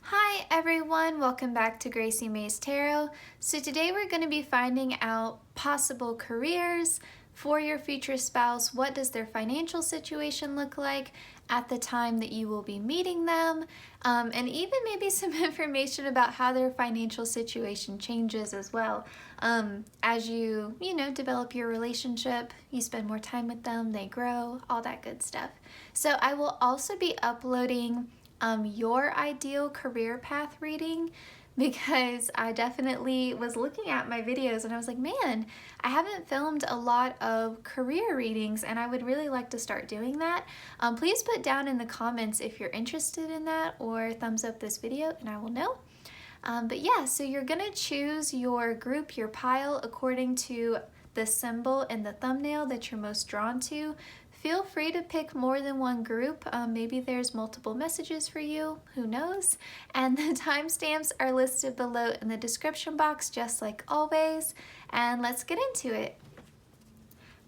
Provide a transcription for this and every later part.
Hi everyone, welcome back to Gracie May's Tarot. So today we're going to be finding out possible careers for your future spouse. What does their financial situation look like at the time that you will be meeting them? And even maybe some information about how their financial situation changes as well. As you develop your relationship, you spend more time with them, they grow, all that good stuff. So I will also be uploading your ideal career path reading, because I definitely was looking at my videos and I was like, man, I haven't filmed a lot of career readings and I would really like to start doing that. Please put down in the comments if you're interested in that, or thumbs up this video and I will know. But yeah, so you're gonna choose your group, your pile, according to the symbol in the thumbnail that you're most drawn to. Feel free to pick more than one group. Maybe there's multiple messages for you, who knows? And the timestamps are listed below in the description box, just like always. And let's get into it.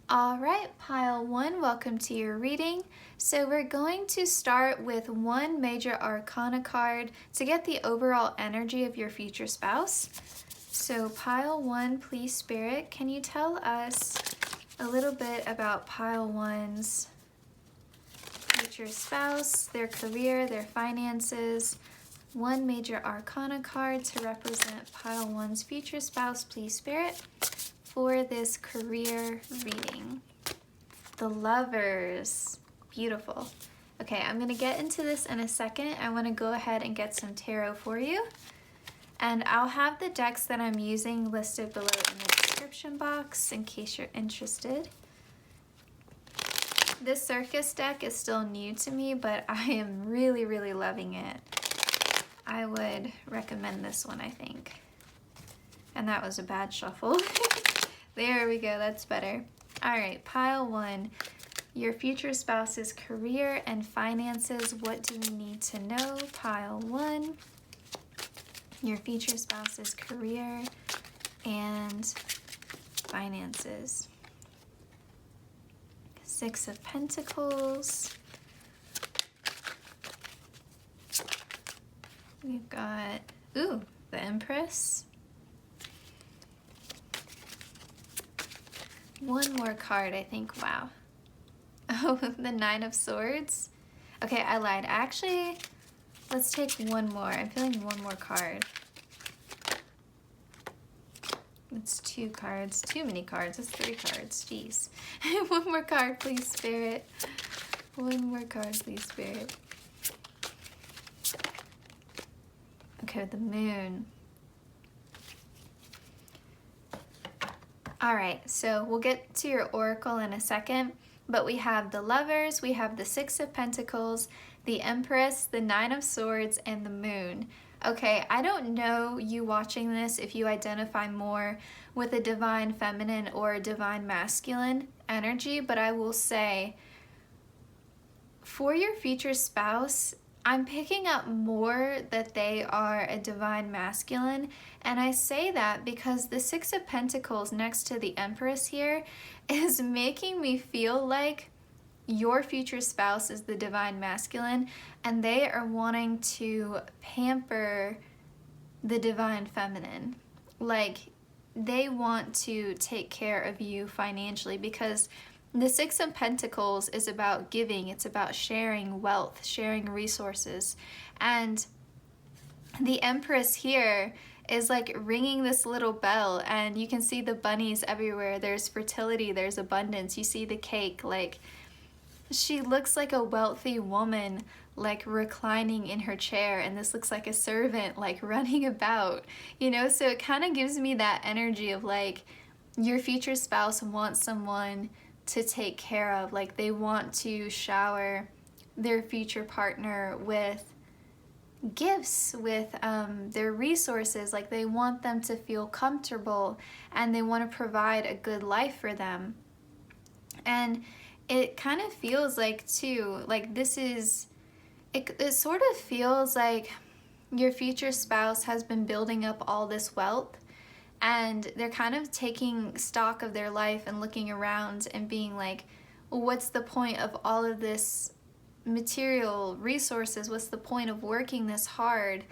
All right, pile one, welcome to your reading. So we're going to start with one major arcana card to get the overall energy of your future spouse. So pile one, please Spirit, can you tell us a little bit about pile one's future spouse, their career, their finances? One major arcana card to represent pile one's future spouse, please Spirit, for this career reading. The Lovers. Beautiful. Okay, I'm gonna get into this in a second. I wanna go ahead and get some tarot for you. And I'll have the decks that I'm using listed below in the description box in case you're interested. This circus deck is still new to me, but I am really, really loving it. I would recommend this one, I think. And that was a bad shuffle. There we go, that's better. All right, pile one, your future spouse's career and finances. What do we need to know? Pile one, your future spouse's career and finances. Six of Pentacles. We've got, ooh, the Empress. One more card, I think. Wow. Oh, the Nine of Swords. Okay, I lied. Actually, let's take one more. I'm feeling one more card. It's two cards. Too many cards. It's three cards. Jeez. One more card, please, Spirit. One more card, please, Spirit. Okay, the Moon. All right, so we'll get to your oracle in a second, but we have the Lovers, we have the Six of Pentacles, the Empress, the Nine of Swords, and the Moon. Okay, I don't know, you watching this, if you identify more with a divine feminine or a divine masculine energy, but I will say, for your future spouse, I'm picking up more that they are a divine masculine, and I say that because the Six of Pentacles next to the Empress here is making me feel like your future spouse is the divine masculine and they are wanting to pamper the divine feminine. Like, they want to take care of you financially, because the Six of Pentacles is about giving, it's about sharing wealth, sharing resources. And the Empress here is like ringing this little bell, and you can see the bunnies everywhere. There's fertility, there's abundance. You see the cake, like she looks like a wealthy woman, like reclining in her chair, and this looks like a servant like running about, you know? So it kind of gives me that energy of like your future spouse wants someone to take care of. Like, they want to shower their future partner with gifts, with their resources. Like, they want them to feel comfortable and they want to provide a good life for them. And it kind of feels like too, like this is, it sort of feels like your future spouse has been building up all this wealth, and they're kind of taking stock of their life and looking around and being like, well, what's the point of all of this material resources? What's the point of working this hard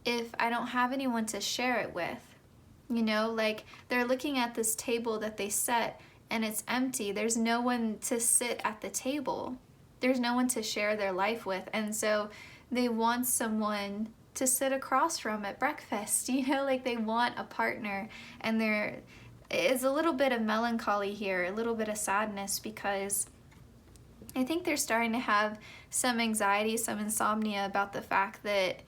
if I don't have anyone to share it with? You know, like they're looking at this table that they set and it's empty. There's no one to sit at the table. There's no one to share their life with. And so they want someone to sit across from at breakfast, you know, like they want a partner. And there is a little bit of melancholy here, a little bit of sadness, because I think they're starting to have some anxiety, some insomnia about the fact that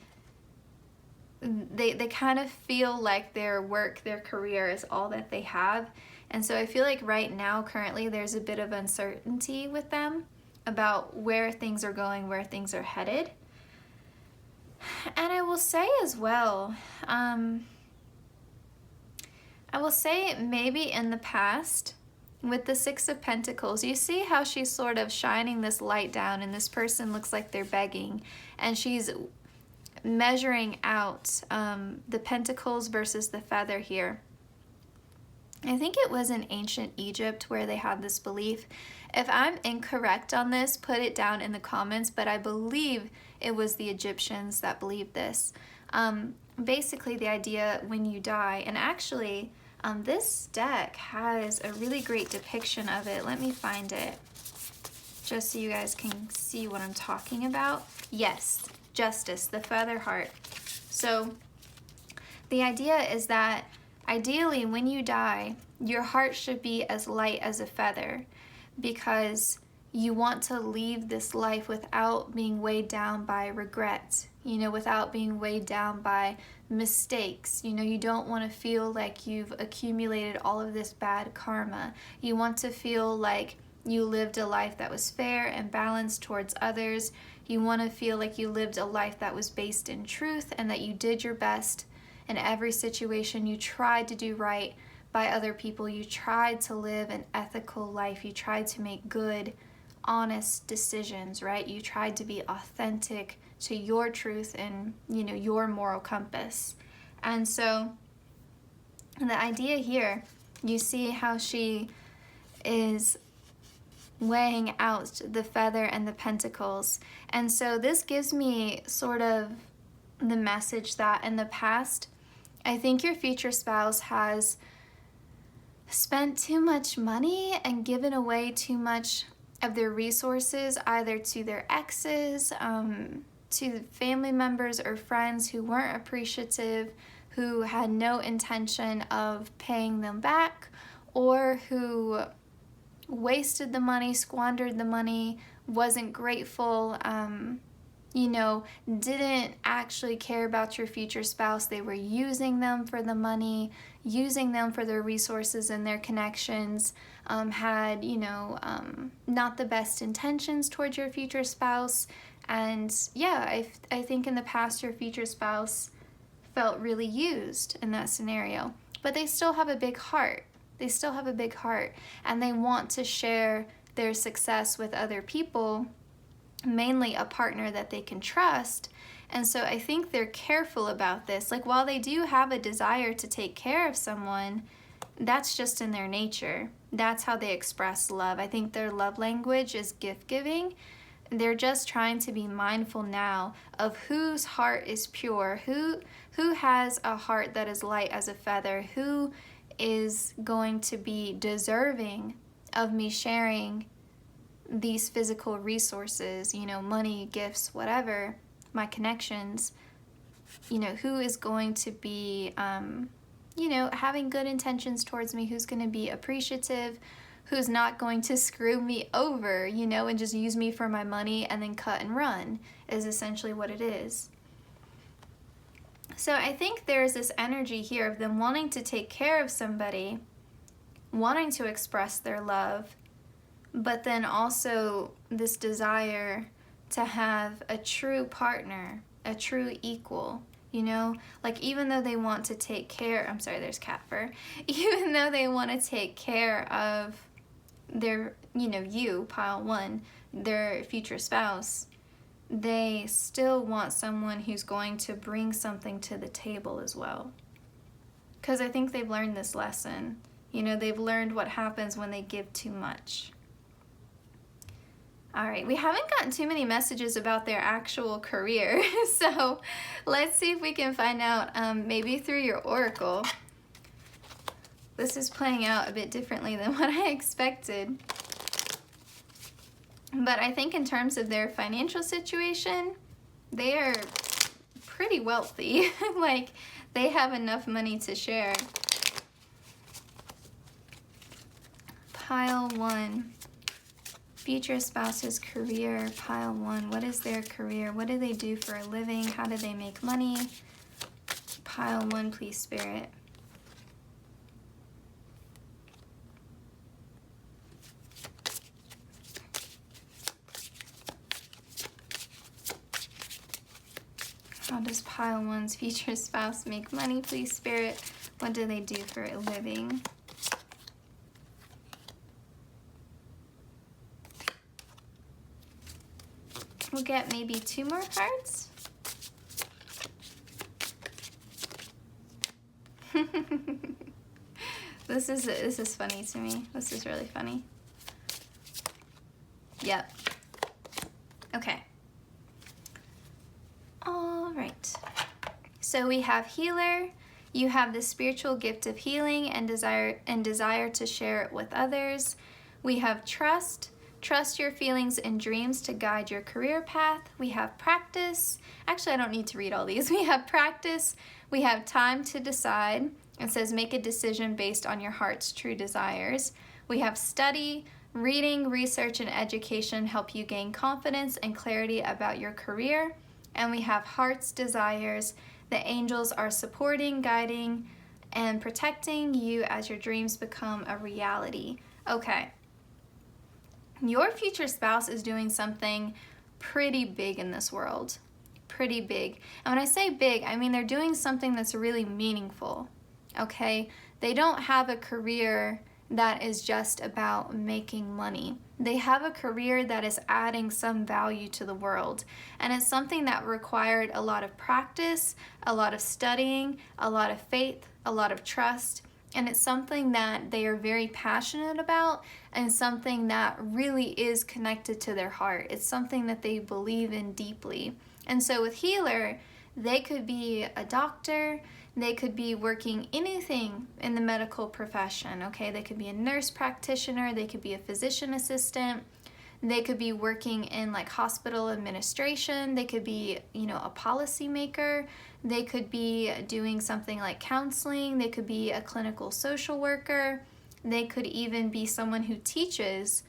they kind of feel like their work, their career is all that they have. And so I feel like right now, currently, there's a bit of uncertainty with them about where things are going, where things are headed. And I will say as well, I will say maybe in the past, with the Six of Pentacles, you see how she's sort of shining this light down and this person looks like they're begging, and she's measuring out the pentacles versus the feather here. I think it was in ancient Egypt where they had this belief. If I'm incorrect on this, put it down in the comments, but I believe it was the Egyptians that believed this. Basically the idea when you die, and actually this deck has a really great depiction of it. Let me find it just so you guys can see what I'm talking about. Yes, Justice, the feather heart. So the idea is that ideally when you die, your heart should be as light as a feather, because you want to leave this life without being weighed down by regret, you know, without being weighed down by mistakes. You know, you don't want to feel like you've accumulated all of this bad karma. You want to feel like you lived a life that was fair and balanced towards others. You want to feel like you lived a life that was based in truth and that you did your best in every situation. You tried to do right by other people. You tried to live an ethical life. You tried to make good, honest decisions, right? You tried to be authentic to your truth and, you know, your moral compass. And so the idea here, you see how she is weighing out the feather and the pentacles. And so this gives me sort of the message that in the past, I think your future spouse has spent too much money and given away too much of their resources, either to their exes, to family members or friends who weren't appreciative, who had no intention of paying them back, or who wasted the money, squandered the money, wasn't grateful, you know, didn't actually care about your future spouse. They were using them for the money, using them for their resources and their connections, had, you know, not the best intentions towards your future spouse. And yeah, I think in the past your future spouse felt really used in that scenario, but they still have a big heart. They still have a big heart, and they want to share their success with other people, mainly a partner that they can trust. And so I think they're careful about this. Like, while they do have a desire to take care of someone, that's just in their nature. That's how they express love. I think their love language is gift giving. They're just trying to be mindful now of whose heart is pure, who has a heart that is light as a feather, who is going to be deserving of me sharing these physical resources, you know, money, gifts, whatever, my connections, you know, who is going to be, you know, having good intentions towards me, who's going to be appreciative, who's not going to screw me over, you know, and just use me for my money and then cut and run, is essentially what it is. So I think there's this energy here of them wanting to take care of somebody, wanting to express their love, but then also this desire to have a true partner, a true equal, you know? Like, even though they want to take care, I'm sorry, there's cat fur. Even though they want to take care of their, you know, you, pile one, their future spouse, they still want someone who's going to bring something to the table as well. Because I think they've learned this lesson. You know, they've learned what happens when they give too much. All right, we haven't gotten too many messages about their actual career, so let's see if we can find out maybe through your oracle. This is playing out a bit differently than what I expected. But I think in terms of their financial situation, they are pretty wealthy. Like, they have enough money to share. Pile 1. Future spouse's career, pile 1. What is their career? What do they do for a living? How do they make money? Pile 1, please, Spirit. How does pile 1's future spouse make money, please, Spirit? What do they do for a living? We'll get maybe 2 more cards. This is funny to me. This is really funny. Yep. Okay. All right. So we have healer. You have the spiritual gift of healing and desire to share it with others. We have trust. Trust your feelings and dreams to guide your career path. We have practice. Actually, I don't need to read all these. We have practice. We have time to decide. It says make a decision based on your heart's true desires. We have study. Reading, research, and education help you gain confidence and clarity about your career. And we have heart's desires. The angels are supporting, guiding, and protecting you as your dreams become a reality. Okay. Your future spouse is doing something pretty big in this world. Pretty big. And when I say big, I mean they're doing something that's really meaningful. Okay? They don't have a career that is just about making money. They have a career that is adding some value to the world. And it's something that required a lot of practice, a lot of studying, a lot of faith, a lot of trust. And it's something that they are very passionate about and something that really is connected to their heart. It's something that they believe in deeply. And so with healer, they could be a doctor, they could be working anything in the medical profession, okay? They could be a nurse practitioner, they could be a physician assistant, they could be working in like hospital administration, they could be, you know, a policymaker, they could be doing something like counseling, they could be a clinical social worker, they could even be someone who teaches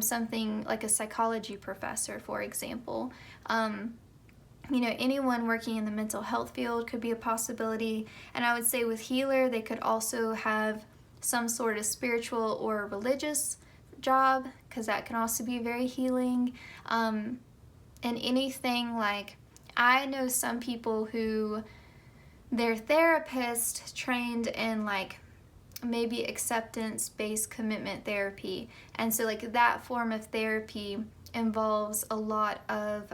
something like a psychology professor, for example. You know, anyone working in the mental health field could be a possibility. And I would say with healer, they could also have some sort of spiritual or religious job, because that can also be very healing. And anything like, I know some people who they're therapists trained in like maybe acceptance-based commitment therapy. And so like that form of therapy involves a lot of,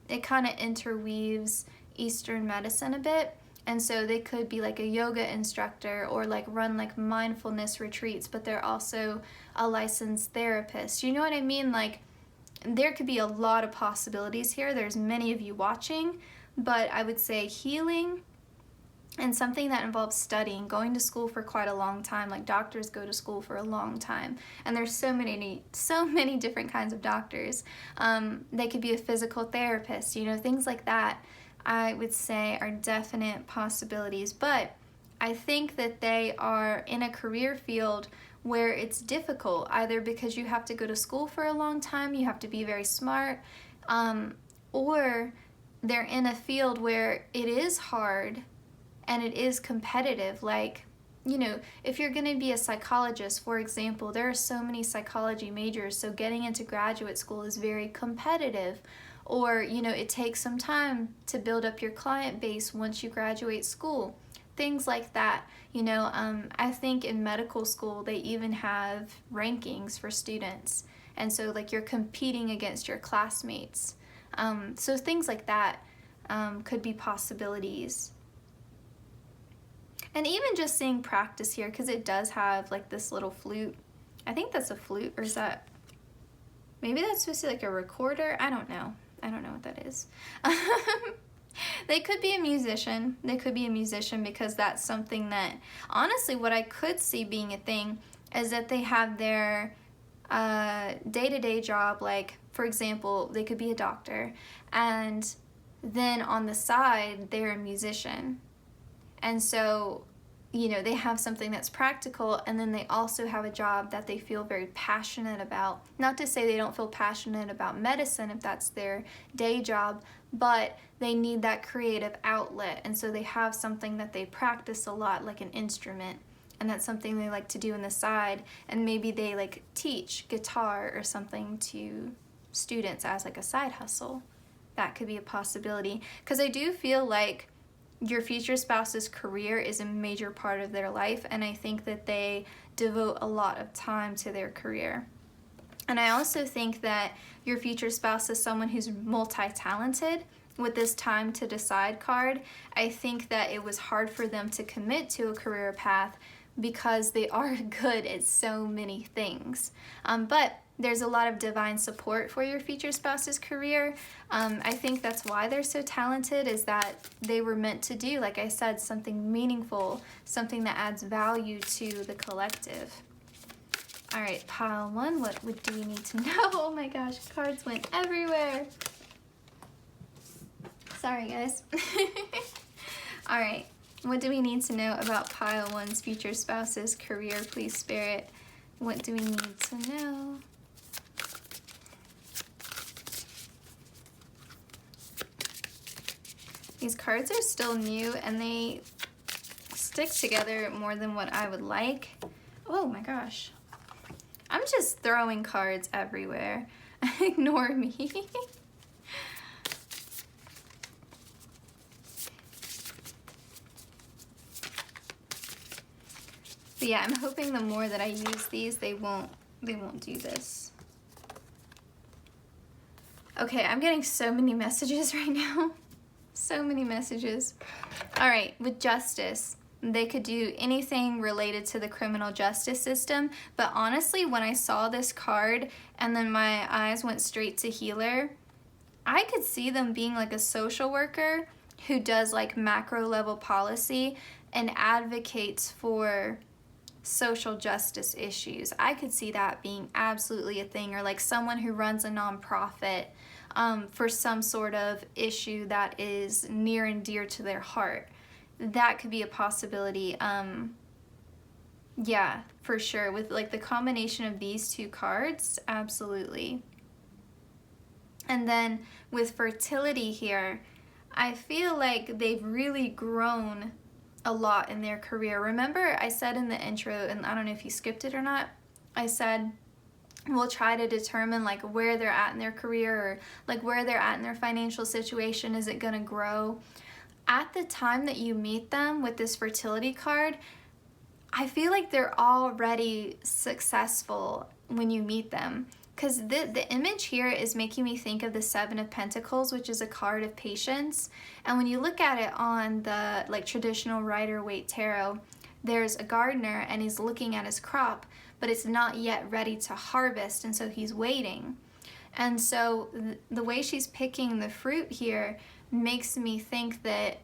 it kind of interweaves Eastern medicine a bit. And so they could be like a yoga instructor or like run like mindfulness retreats, but they're also a licensed therapist. You know what I mean? Like there could be a lot of possibilities here. There's many of you watching, but I would say healing and something that involves studying, going to school for quite a long time. Like doctors go to school for a long time, and there's so many different kinds of doctors. They could be a physical therapist, you know, things like that. I would say are definite possibilities, but I think that they are in a career field where it's difficult, either because you have to go to school for a long time, you have to be very smart, or they're in a field where it is hard and it is competitive. Like, you know, if you're going to be a psychologist, for example, there are so many psychology majors, so getting into graduate school is very competitive. Or, you know, it takes some time to build up your client base once you graduate school. Things like that. You know, I think in medical school, they even have rankings for students. And so, like, you're competing against your classmates. So things like that could be possibilities. And even just seeing practice here, because it does have, like, this little flute. I think that's a flute, or is that... Maybe that's supposed to be like a recorder. I don't know what that is. They could be a musician. They could be a musician because that's something that, honestly, what I could see being a thing is that they have their day-to-day job, like, for example, they could be a doctor, and then on the side, they're a musician. And so, you know, they have something that's practical, and then they also have a job that they feel very passionate about. Not to say they don't feel passionate about medicine if that's their day job, but they need that creative outlet, and so they have something that they practice a lot, like an instrument, and that's something they like to do on the side, and maybe they like teach guitar or something to students as like a side hustle. That could be a possibility, because I do feel like your future spouse's career is a major part of their life, and I think that they devote a lot of time to their career. And I also think that your future spouse is someone who's multi-talented. With this time to decide card, I think that it was hard for them to commit to a career path because they are good at so many things. But there's a lot of divine support for your future spouse's career. I think that's why they're so talented, is that they were meant to do, like I said, something meaningful, something that adds value to the collective. All right, pile one, what do we need to know? Oh my gosh, cards went everywhere. Sorry, guys. All right, what do we need to know about pile one's future spouse's career, please, Spirit? What do we need to know? These cards are still new and they stick together more than what I would like. Oh my gosh. I'm just throwing cards everywhere. Ignore me. But yeah, I'm hoping the more that I use these, they won't do this. Okay, I'm getting so many messages right now. So many messages. All right, with justice, they could do anything related to the criminal justice system, but honestly, when I saw this card and then my eyes went straight to healer, I could see them being like a social worker who does like macro level policy and advocates for social justice issues. I could see that being absolutely a thing, or like someone who runs a nonprofit for some sort of issue that is near and dear to their heart. That could be a possibility. Yeah, for sure. With like the combination of these two cards, absolutely. And then with fertility here, I feel like they've really grown a lot in their career. Remember I said in the intro, and I don't know if you skipped it or not, I said we'll try to determine like where they're at in their career, or like where they're at in their financial situation. Is it going to grow? At the time that you meet them with this fertility card, I feel like they're already successful when you meet them, because the image here is making me think of the Seven of Pentacles, which is a card of patience. And when you look at it on the like traditional Rider-Waite tarot, there's a gardener and he's looking at his crop, but it's not yet ready to harvest, and so he's waiting. And so the way she's picking the fruit here makes me think that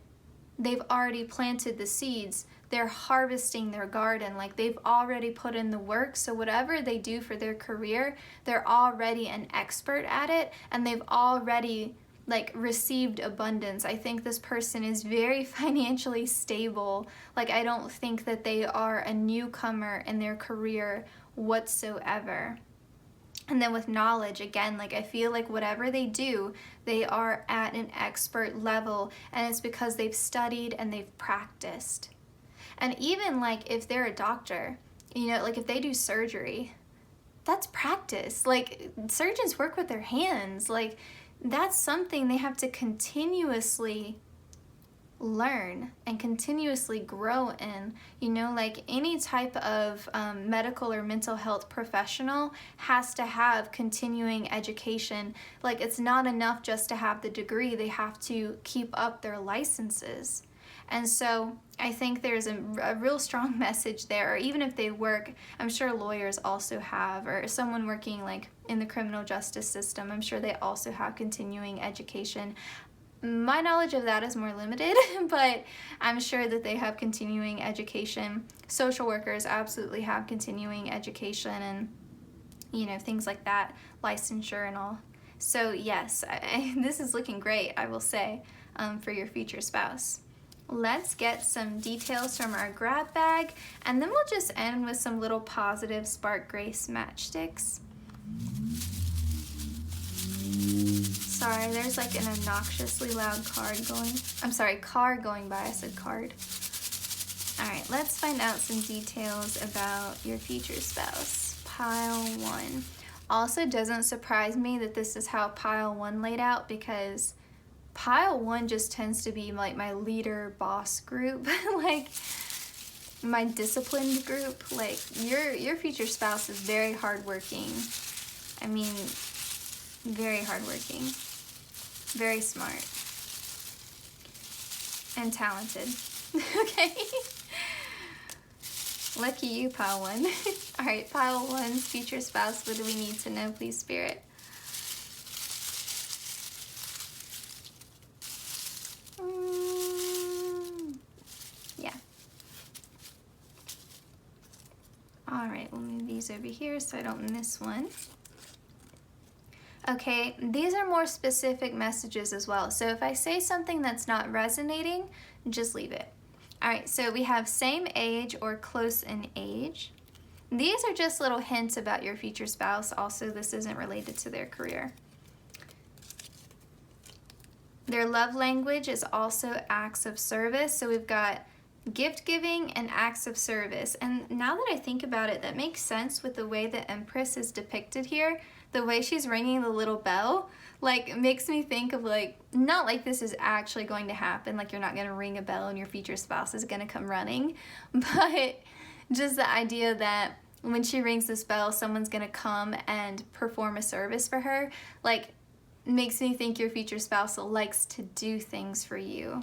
they've already planted the seeds. They're harvesting their garden, like they've already put in the work. So whatever they do for their career, they're already an expert at it, and they've already like received abundance. I think this person is very financially stable. Like I don't think that they are a newcomer in their career whatsoever. And then with knowledge, again, like I feel like whatever they do, they are at an expert level, and it's because they've studied and they've practiced. And even like if they're a doctor, you know, like if they do surgery, that's practice. Like surgeons work with their hands. Like that's something they have to continuously learn and continuously grow in. You know, like any type of medical or mental health professional has to have continuing education. Like it's not enough just to have the degree, they have to keep up their licenses. And so I think there's a real strong message there. Or even if they work, I'm sure lawyers also have, or someone working like in the criminal justice system, I'm sure they also have continuing education. My knowledge of that is more limited, but I'm sure that they have continuing education. Social workers absolutely have continuing education, and you know, things like that, licensure and all. So yes, this is looking great, I will say, for your future spouse. Let's get some details from our grab bag, and then we'll just end with some little positive Spark Grace matchsticks. Sorry, there's like an obnoxiously loud car going by. I said card. All right, let's find out some details about your future spouse. Pile 1. Also, doesn't surprise me that this is how pile 1 laid out, because pile 1 just tends to be like my leader boss group, like my disciplined group. Like your future spouse is very hardworking. I mean, very hardworking, very smart, and talented. Okay. Lucky you, pile 1. All right, pile 1's future spouse. What do we need to know, please, Spirit? Yeah. All right, we'll move these over here so I don't miss one. Okay, these are more specific messages as well. So if I say something that's not resonating, just leave it. All right, so we have same age or close in age. These are just little hints about your future spouse. Also, this isn't related to their career. Their love language is also acts of service. So we've got gift giving and acts of service. And now that I think about it, that makes sense with the way the Empress is depicted here. The way she's ringing the little bell, like, makes me think of, like, not like this is actually going to happen, like you're not going to ring a bell and your future spouse is going to come running, but just the idea that when she rings this bell, someone's going to come and perform a service for her, like, makes me think your future spouse likes to do things for you.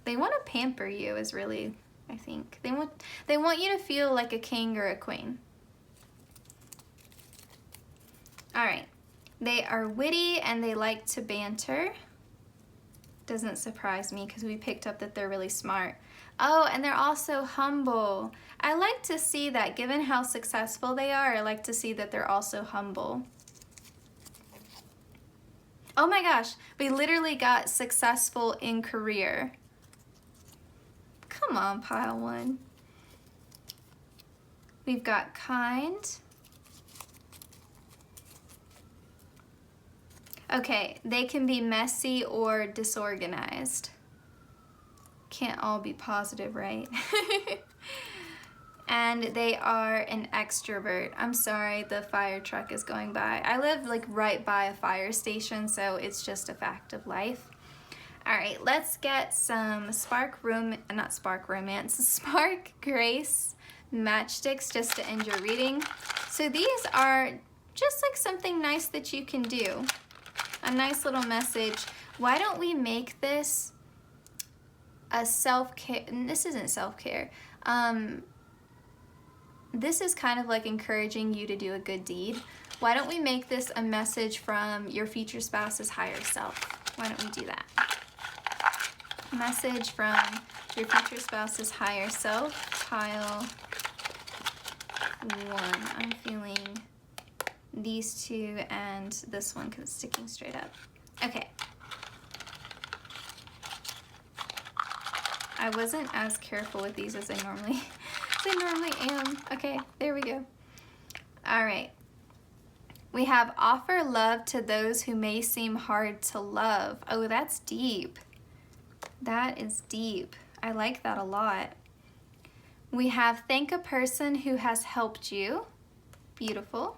They want to pamper you is really, I think. They want you to feel like a king or a queen. All right, they are witty and they like to banter. Doesn't surprise me because we picked up that they're really smart. Oh, and they're also humble. I like to see that. Given how successful they are, I like to see that they're also humble. Oh my gosh, we literally got successful in career. Come on, pile 1. We've got kind. Okay, they can be messy or disorganized. Can't all be positive, right? And they are an extrovert. I'm sorry, the fire truck is going by. I live like right by a fire station, so it's just a fact of life. All right, let's get some Spark Grace matchsticks just to end your reading. So these are just like something nice that you can do. A nice little message. Why don't we make this a self-care? This isn't self-care. This is kind of like encouraging you to do a good deed. Why don't we make this a message from your future spouse's higher self? Why don't we do that? Message from your future spouse's higher self, pile 1. I'm feeling these two and this one because it's sticking straight up. Okay. I wasn't as careful with these as I normally am. Okay, there we go. All right. We have offer love to those who may seem hard to love. Oh, that's deep. That is deep. I like that a lot. We have thank a person who has helped you. Beautiful.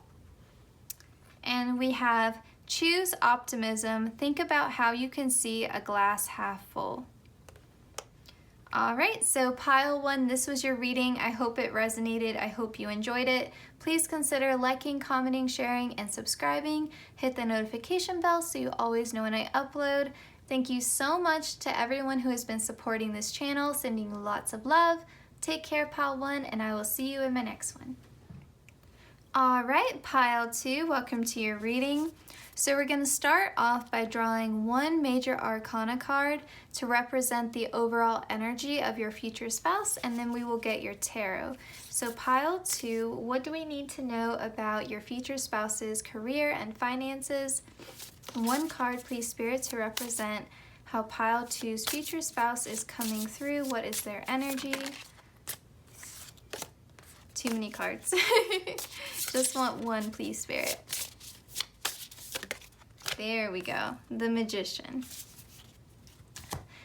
And we have choose optimism. Think about how you can see a glass half full. All right, so pile 1, this was your reading. I hope it resonated. I hope you enjoyed it. Please consider liking, commenting, sharing, and subscribing. Hit the notification bell so you always know when I upload. Thank you so much to everyone who has been supporting this channel, sending you lots of love. Take care, Pile 1, and I will see you in my next one. Alright, Pile 2, welcome to your reading. So we're going to start off by drawing one major arcana card to represent the overall energy of your future spouse, and then we will get your tarot. So Pile 2, what do we need to know about your future spouse's career and finances? One card, please, Spirit, to represent how Pile 2's future spouse is coming through. What is their energy? Too many cards. Just want one, please, Spirit. There we go, the Magician.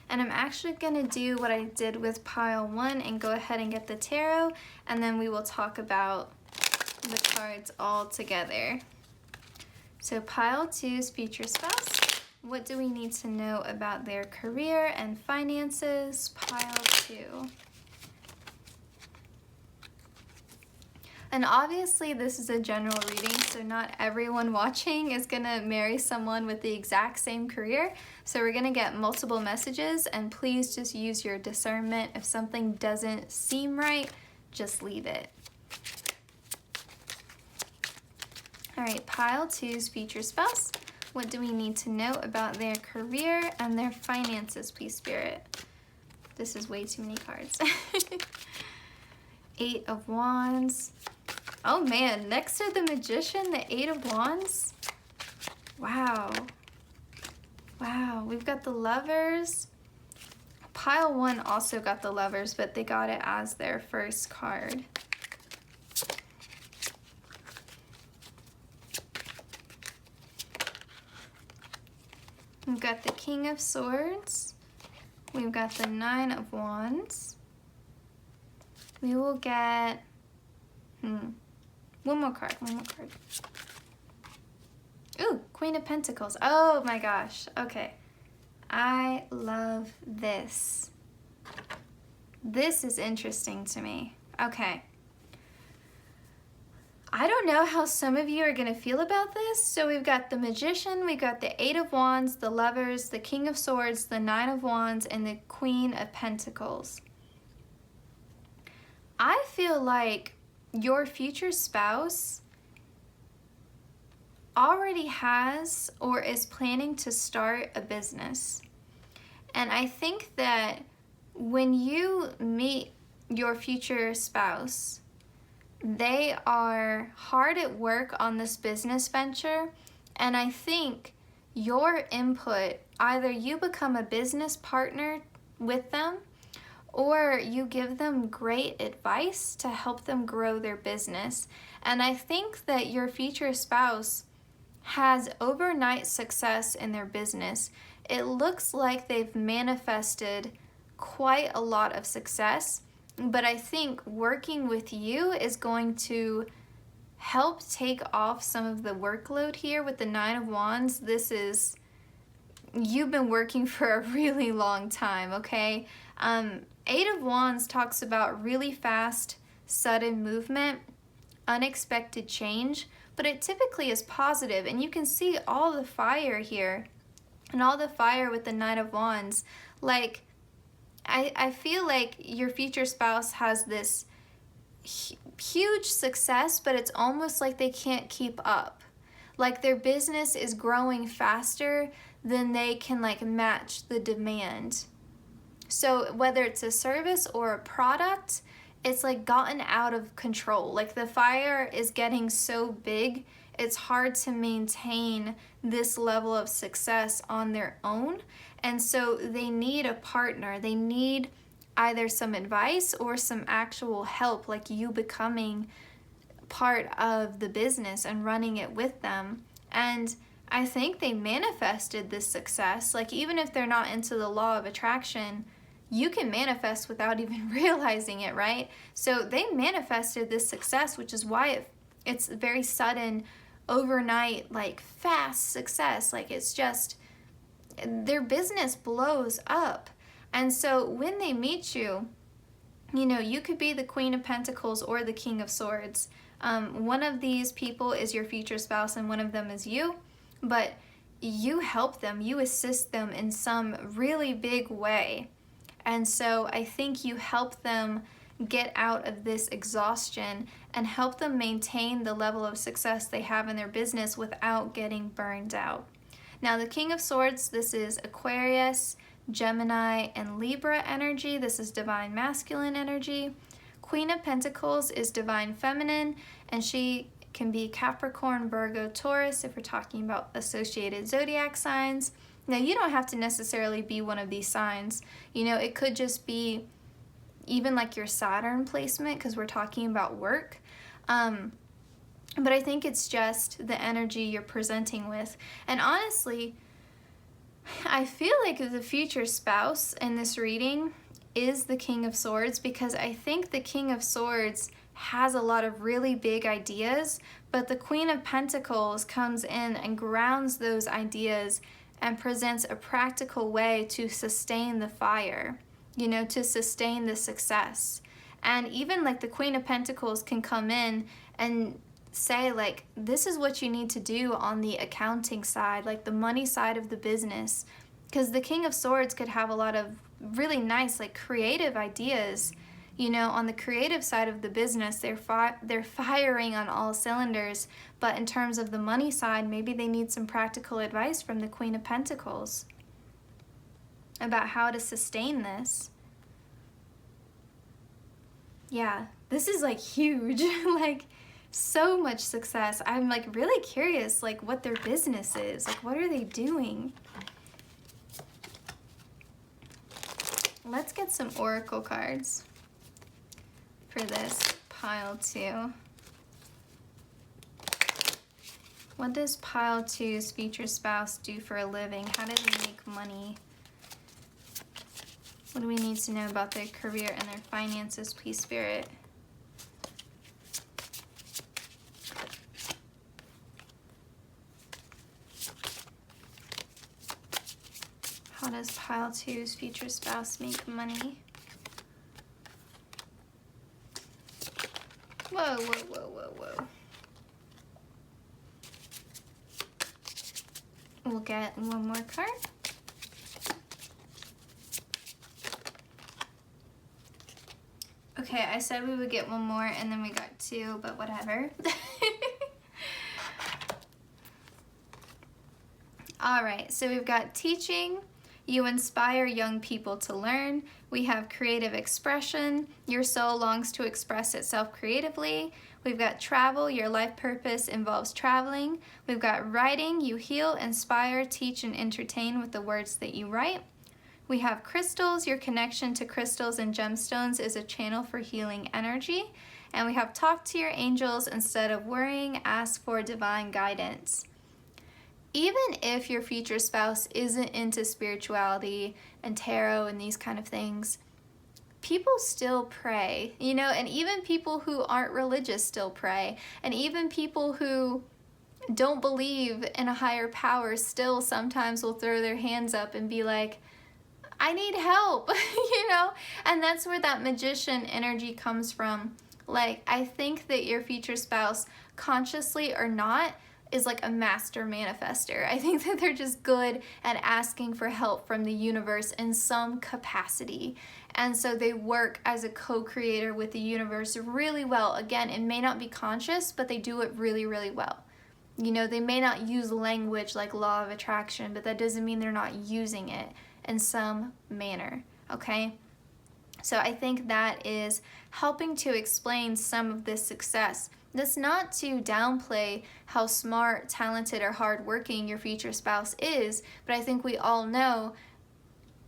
And I'm actually gonna do what I did with Pile 1 and go ahead and get the tarot, and then we will talk about the cards all together. So Pile 2's future spouse, what do we need to know about their career and finances? Pile 2. And obviously this is a general reading, so not everyone watching is gonna marry someone with the exact same career. So we're gonna get multiple messages, and please just use your discernment. If something doesn't seem right, just leave it. All right, Pile 2's future spouse. What do we need to know about their career and their finances, please, Spirit? This is way too many cards. 8 of Wands. Oh man, next to the Magician, the 8 of Wands. Wow. Wow, we've got the Lovers. Pile 1 also got the Lovers, but they got it as their first card. We've got the King of Swords. We've got the 9 of Wands. We will get, one more card. Ooh, Queen of Pentacles. Oh my gosh, okay. I love this. This is interesting to me. Okay. I don't know how some of you are gonna feel about this. So we've got the Magician, we've got the 8 of Wands, the Lovers, the King of Swords, the 9 of Wands, and the Queen of Pentacles. I feel like your future spouse already has or is planning to start a business. And I think that when you meet your future spouse, they are hard at work on this business venture, and I think your input, either you become a business partner with them, or you give them great advice to help them grow their business. And I think that your future spouse has overnight success in their business. It looks like they've manifested quite a lot of success, but I think working with you is going to help take off some of the workload here with the 9 of Wands. This is, you've been working for a really long time, okay? 8 of Wands talks about really fast, sudden movement, unexpected change, but it typically is positive, and you can see all the fire here, and all the fire with the 9 of Wands. Like, I feel like your future spouse has this huge success, but it's almost like they can't keep up. Like their business is growing faster than they can like match the demand. So whether it's a service or a product, it's like gotten out of control. Like the fire is getting so big, it's hard to maintain this level of success on their own. And so they need a partner. They need either some advice or some actual help, like you becoming part of the business and running it with them. And I think they manifested this success. Like even if they're not into the law of attraction, you can manifest without even realizing it, right? So they manifested this success, which is why it's very sudden, overnight, like fast success. Like it's just, their business blows up. And so when they meet you, you know, you could be the Queen of Pentacles or the King of Swords. One of these people is your future spouse and one of them is you. But you help them, you assist them in some really big way. And so I think you help them get out of this exhaustion and help them maintain the level of success they have in their business without getting burned out. Now, the King of Swords, this is Aquarius, Gemini, and Libra energy. This is divine masculine energy. Queen of Pentacles is divine feminine, and she can be Capricorn, Virgo, Taurus if we're talking about associated zodiac signs. Now, you don't have to necessarily be one of these signs. You know, it could just be even like your Saturn placement, because we're talking about work. But I think it's just the energy you're presenting with. And honestly, I feel like the future spouse in this reading is the King of Swords, because I think the King of Swords has a lot of really big ideas, but the Queen of Pentacles comes in and grounds those ideas and presents a practical way to sustain the fire, you know, to sustain the success. And even like the Queen of Pentacles can come in and say like, this is what you need to do on the accounting side, like the money side of the business. Because the King of Swords could have a lot of really nice like creative ideas, you know, on the creative side of the business. They're firing on all cylinders, but in terms of the money side, maybe they need some practical advice from the Queen of Pentacles about how to sustain this. Yeah, this is like huge, like so much success. I'm like really curious like what their business is, like what are they doing? Let's get some oracle cards for this pile 2. What does pile 2's future spouse do for a living? How do they make money? What do we need to know about their career and their finances, please, Spirit? How does pile 2's future spouse make money? Whoa, whoa, whoa, whoa, whoa. We'll get one more card. Okay, I said we would get one more and then we got 2, but whatever. All right, so we've got teaching. You inspire young people to learn. We have creative expression. Your soul longs to express itself creatively. We've got travel. Your life purpose involves traveling. We've got writing. You heal, inspire, teach, and entertain with the words that you write. We have crystals. Your connection to crystals and gemstones is a channel for healing energy. And we have talk to your angels instead of worrying. Ask for divine guidance. Even if your future spouse isn't into spirituality and tarot and these kind of things, people still pray, you know, and even people who aren't religious still pray. And even people who don't believe in a higher power still sometimes will throw their hands up and be like, I need help, you know? And that's where that magician energy comes from. Like, I think that your future spouse, consciously or not, is like a master manifester. I think that they're just good at asking for help from the universe in some capacity. And so they work as a co-creator with the universe really well. Again, it may not be conscious, but they do it really, really well. You know, they may not use language like law of attraction, but that doesn't mean they're not using it in some manner, okay? So I think that is helping to explain some of this success. That's not to downplay how smart, talented, or hardworking your future spouse is, but I think we all know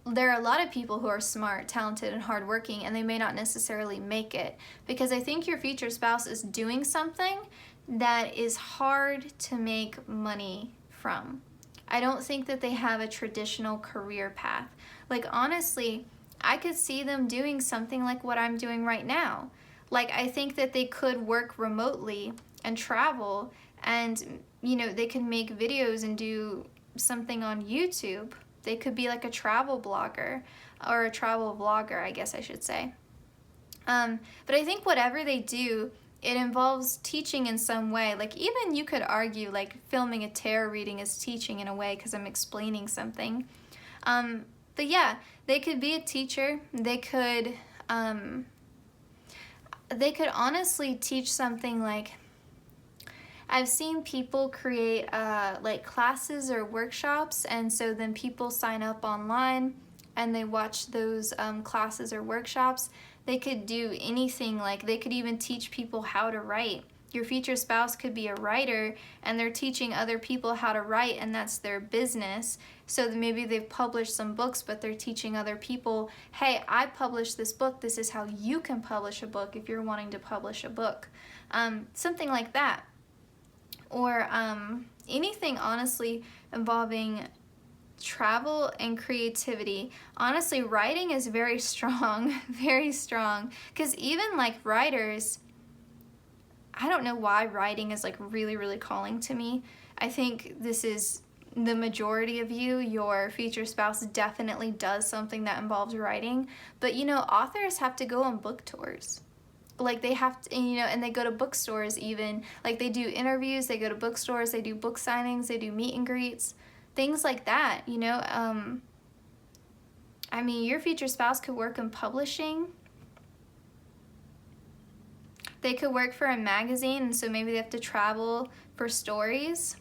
there are a lot of people who are smart, talented, and hardworking, and they may not necessarily make it, because I think your future spouse is doing something that is hard to make money from. I don't think that they have a traditional career path. Like, honestly, I could see them doing something like what I'm doing right now. Like, I think that they could work remotely and travel, and, you know, they could make videos and do something on YouTube. They could be like a travel blogger, or a travel vlogger, I guess I should say. But I think whatever they do, it involves teaching in some way. Like even you could argue like filming a tarot reading is teaching in a way because I'm explaining something. But yeah, they could be a teacher. They could honestly teach something. Like I've seen people create like classes or workshops, and so then people sign up online and they watch those classes or workshops. They could do anything. Like they could even teach people how to write. Your future spouse could be a writer and they're teaching other people how to write, and that's their business. So maybe they've published some books, but they're teaching other people, hey, I published this book. This is how you can publish a book if you're wanting to publish a book. Something like that. Or anything, honestly, involving travel and creativity. Honestly, writing is very strong, very strong. Because even like writers, I don't know why writing is like really, really calling to me. I think this is the majority of you. Your future spouse definitely does something that involves writing. But you know, authors have to go on book tours. Like they have to, you know, and they go to bookstores even. Like they do interviews, they go to bookstores, they do book signings, they do meet and greets, things like that, you know. I mean, your future spouse could work in publishing. They could work for a magazine, and so maybe they have to travel for stories.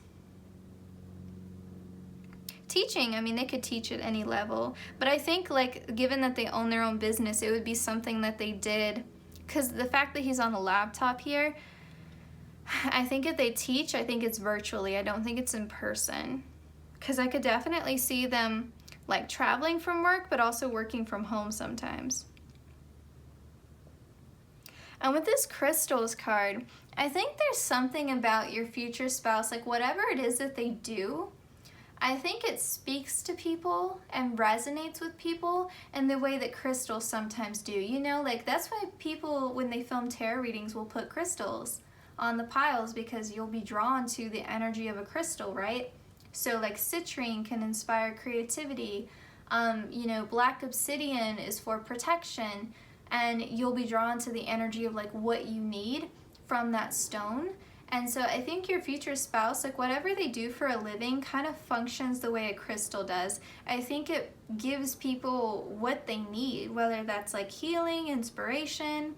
Teaching, I mean, they could teach at any level. But I think, like, given that they own their own business, it would be something that they did. Because the fact that he's on a laptop here, I think if they teach, I think it's virtually. I don't think it's in person. Because I could definitely see them, like, traveling from work, but also working from home sometimes. And with this crystals card, I think there's something about your future spouse, like whatever it is that they do, I think it speaks to people and resonates with people in the way that crystals sometimes do. You know, like that's why people, when they film tarot readings, will put crystals on the piles, because you'll be drawn to the energy of a crystal, right? So like citrine can inspire creativity. You know, black obsidian is for protection. And you'll be drawn to the energy of like what you need from that stone. And so I think your future spouse, like whatever they do for a living, kind of functions the way a crystal does. I think it gives people what they need, whether that's like healing, inspiration.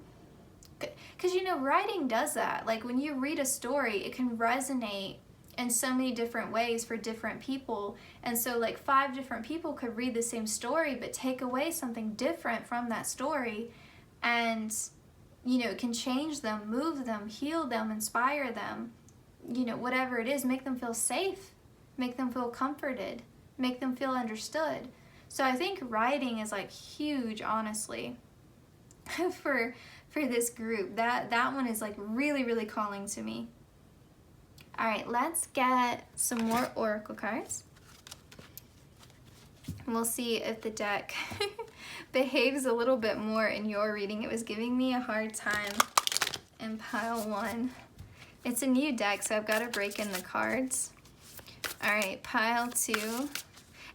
Because you know, writing does that. Like when you read a story, it can resonate in so many different ways for different people. And so like 5 different people could read the same story but take away something different from that story, and you know, it can change them, move them, heal them, inspire them, you know, whatever it is, make them feel safe, make them feel comforted, make them feel understood. So I think writing is like huge, honestly, for this group. That one is like really, really calling to me. All right, let's get some more oracle cards. We'll see if the deck behaves a little bit more in your reading. It was giving me a hard time in pile 1. It's a new deck, so I've got to break in the cards. All right, pile 2.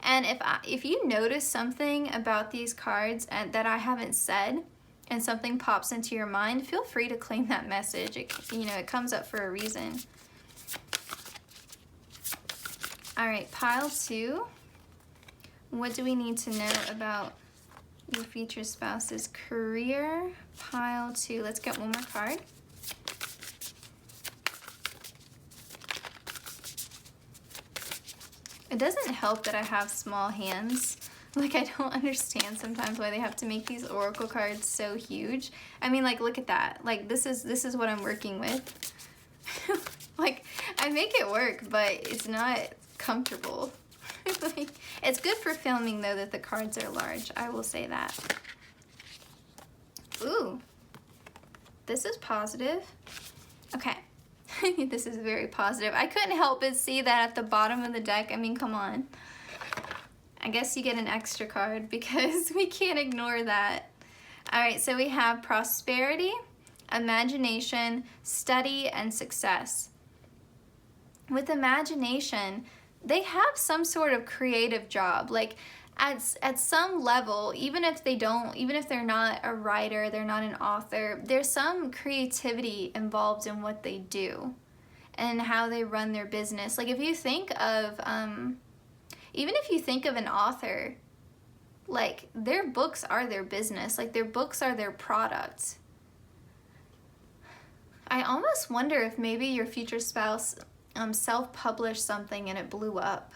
And if you notice something about these cards that I haven't said, and something pops into your mind, feel free to claim that message. It comes up for a reason. All right, pile 2. What do we need to know about your future spouse's career? Pile 2. Let's get one more card. It doesn't help that I have small hands. Like, I don't understand sometimes why they have to make these oracle cards so huge. I mean, like, look at that. Like, this is what I'm working with. Like, I make it work, but it's not comfortable. Like, it's good for filming, though, that the cards are large. I will say that. Ooh. This is positive. Okay. This is very positive. I couldn't help but see that at the bottom of the deck. I mean, come on. I guess you get an extra card because we can't ignore that. All right, so we have prosperity, imagination, study, and success. With imagination, they have some sort of creative job. Like, at some level, even if they're not a writer, they're not an author, there's some creativity involved in what they do and how they run their business. Like if you think of, even if you think of an author, like their books are their business, like their books are their product. I almost wonder if maybe your future spouse self-published something and it blew up.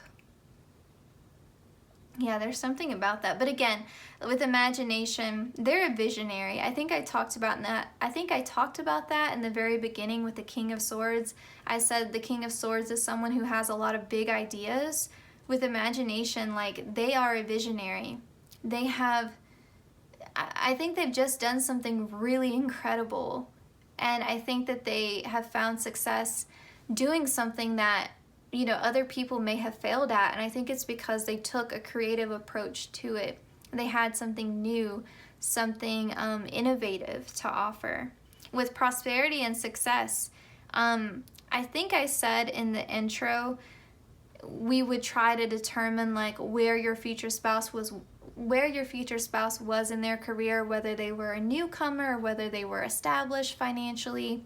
Yeah, there's something about that. But again, with imagination, they're a visionary. I think I talked about that. I think I talked about that in the very beginning with the King of Swords. I said the King of Swords is someone who has a lot of big ideas. With imagination, like they are a visionary. They have, I think they've just done something really incredible. And I think that they have found success doing something that, you know, other people may have failed at. And I think it's because they took a creative approach to it. They had something new, something innovative to offer. With prosperity and success, I think I said in the intro, we would try to determine like where your future spouse was in their career, whether they were a newcomer or whether they were established financially.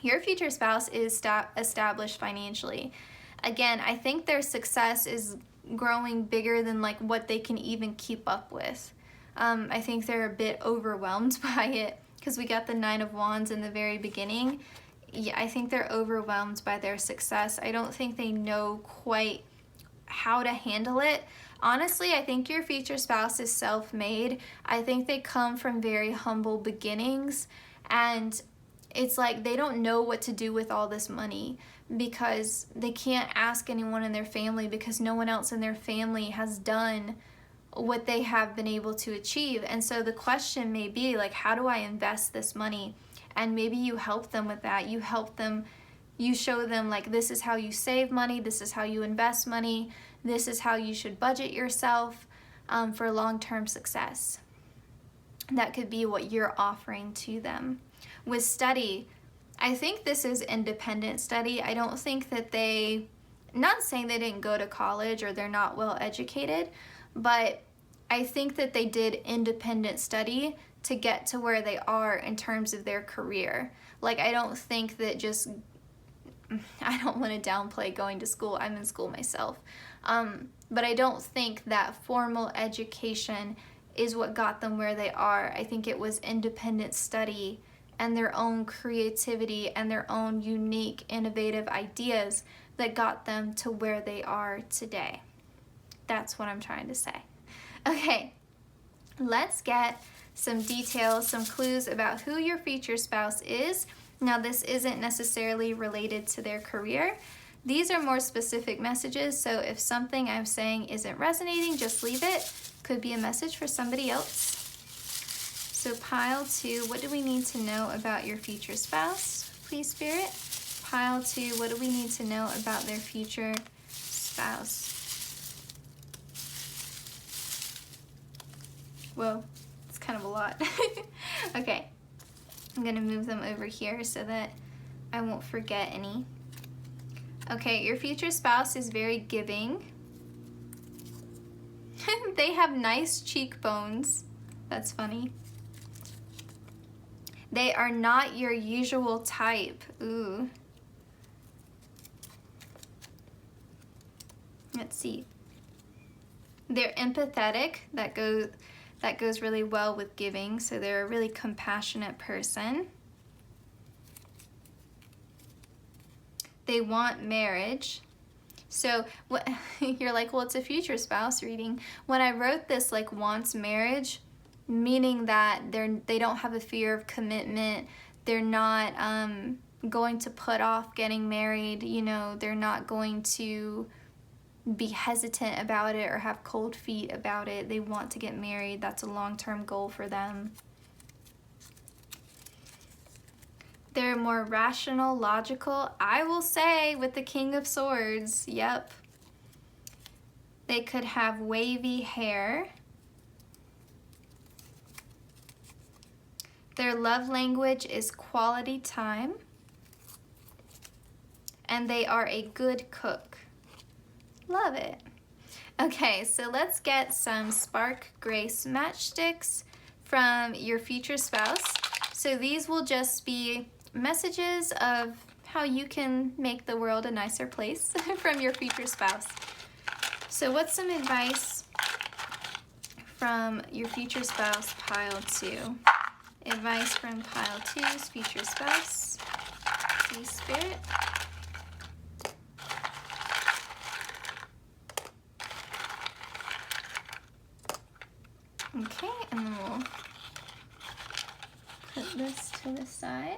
Your future spouse is established financially. Again, I think their success is growing bigger than like what they can even keep up with. I think they're a bit overwhelmed by it because we got the Nine of Wands in the very beginning. Yeah, I think they're overwhelmed by their success. I don't think they know quite how to handle it. Honestly, I think your future spouse is self-made. I think they come from very humble beginnings, and it's like they don't know what to do with all this money because they can't ask anyone in their family because no one else in their family has done what they have been able to achieve. And so the question may be like, how do I invest this money? And maybe you help them with that. You help them, you show them like, this is how you save money, this is how you invest money, this is how you should budget yourself for long-term success. That could be what you're offering to them. With study, I think this is independent study. I don't think that not saying they didn't go to college or they're not well educated, but I think that they did independent study to get to where they are in terms of their career. Like, I don't think that I don't want to downplay going to school. I'm in school myself. But I don't think that formal education is what got them where they are. I think it was independent study and their own creativity and their own unique, innovative ideas that got them to where they are today. That's what I'm trying to say. Okay, let's get some details, some clues about who your future spouse is. Now, this isn't necessarily related to their career. These are more specific messages, so if something I'm saying isn't resonating, just leave it. Could be a message for somebody else. So pile 2, what do we need to know about your future spouse? Please, Spirit. Pile 2, what do we need to know about their future spouse? Whoa, it's kind of a lot. Okay, I'm gonna move them over here so that I won't forget any. Okay, your future spouse is very giving. They have nice cheekbones. That's funny. They are not your usual type. Ooh. Let's see. They're empathetic. That goes really well with giving. So they're a really compassionate person. They want marriage. So what you're like, well, it's a future spouse reading. When I wrote this, like, wants marriage, meaning that they don't have a fear of commitment. They're not going to put off getting married. You know, they're not going to be hesitant about it or have cold feet about it. They want to get married. That's a long-term goal for them. They're more rational, logical, I will say, with the King of Swords. Yep. They could have wavy hair. Their love language is quality time. And they are a good cook. Love it. Okay, so let's get some Spark Grace matchsticks from your future spouse. So these will just be messages of how you can make the world a nicer place from your future spouse. So what's some advice from your future spouse, pile 2? Advice from pile 2's future spouse. Please, Spirit. Okay, and then we'll put this to the side.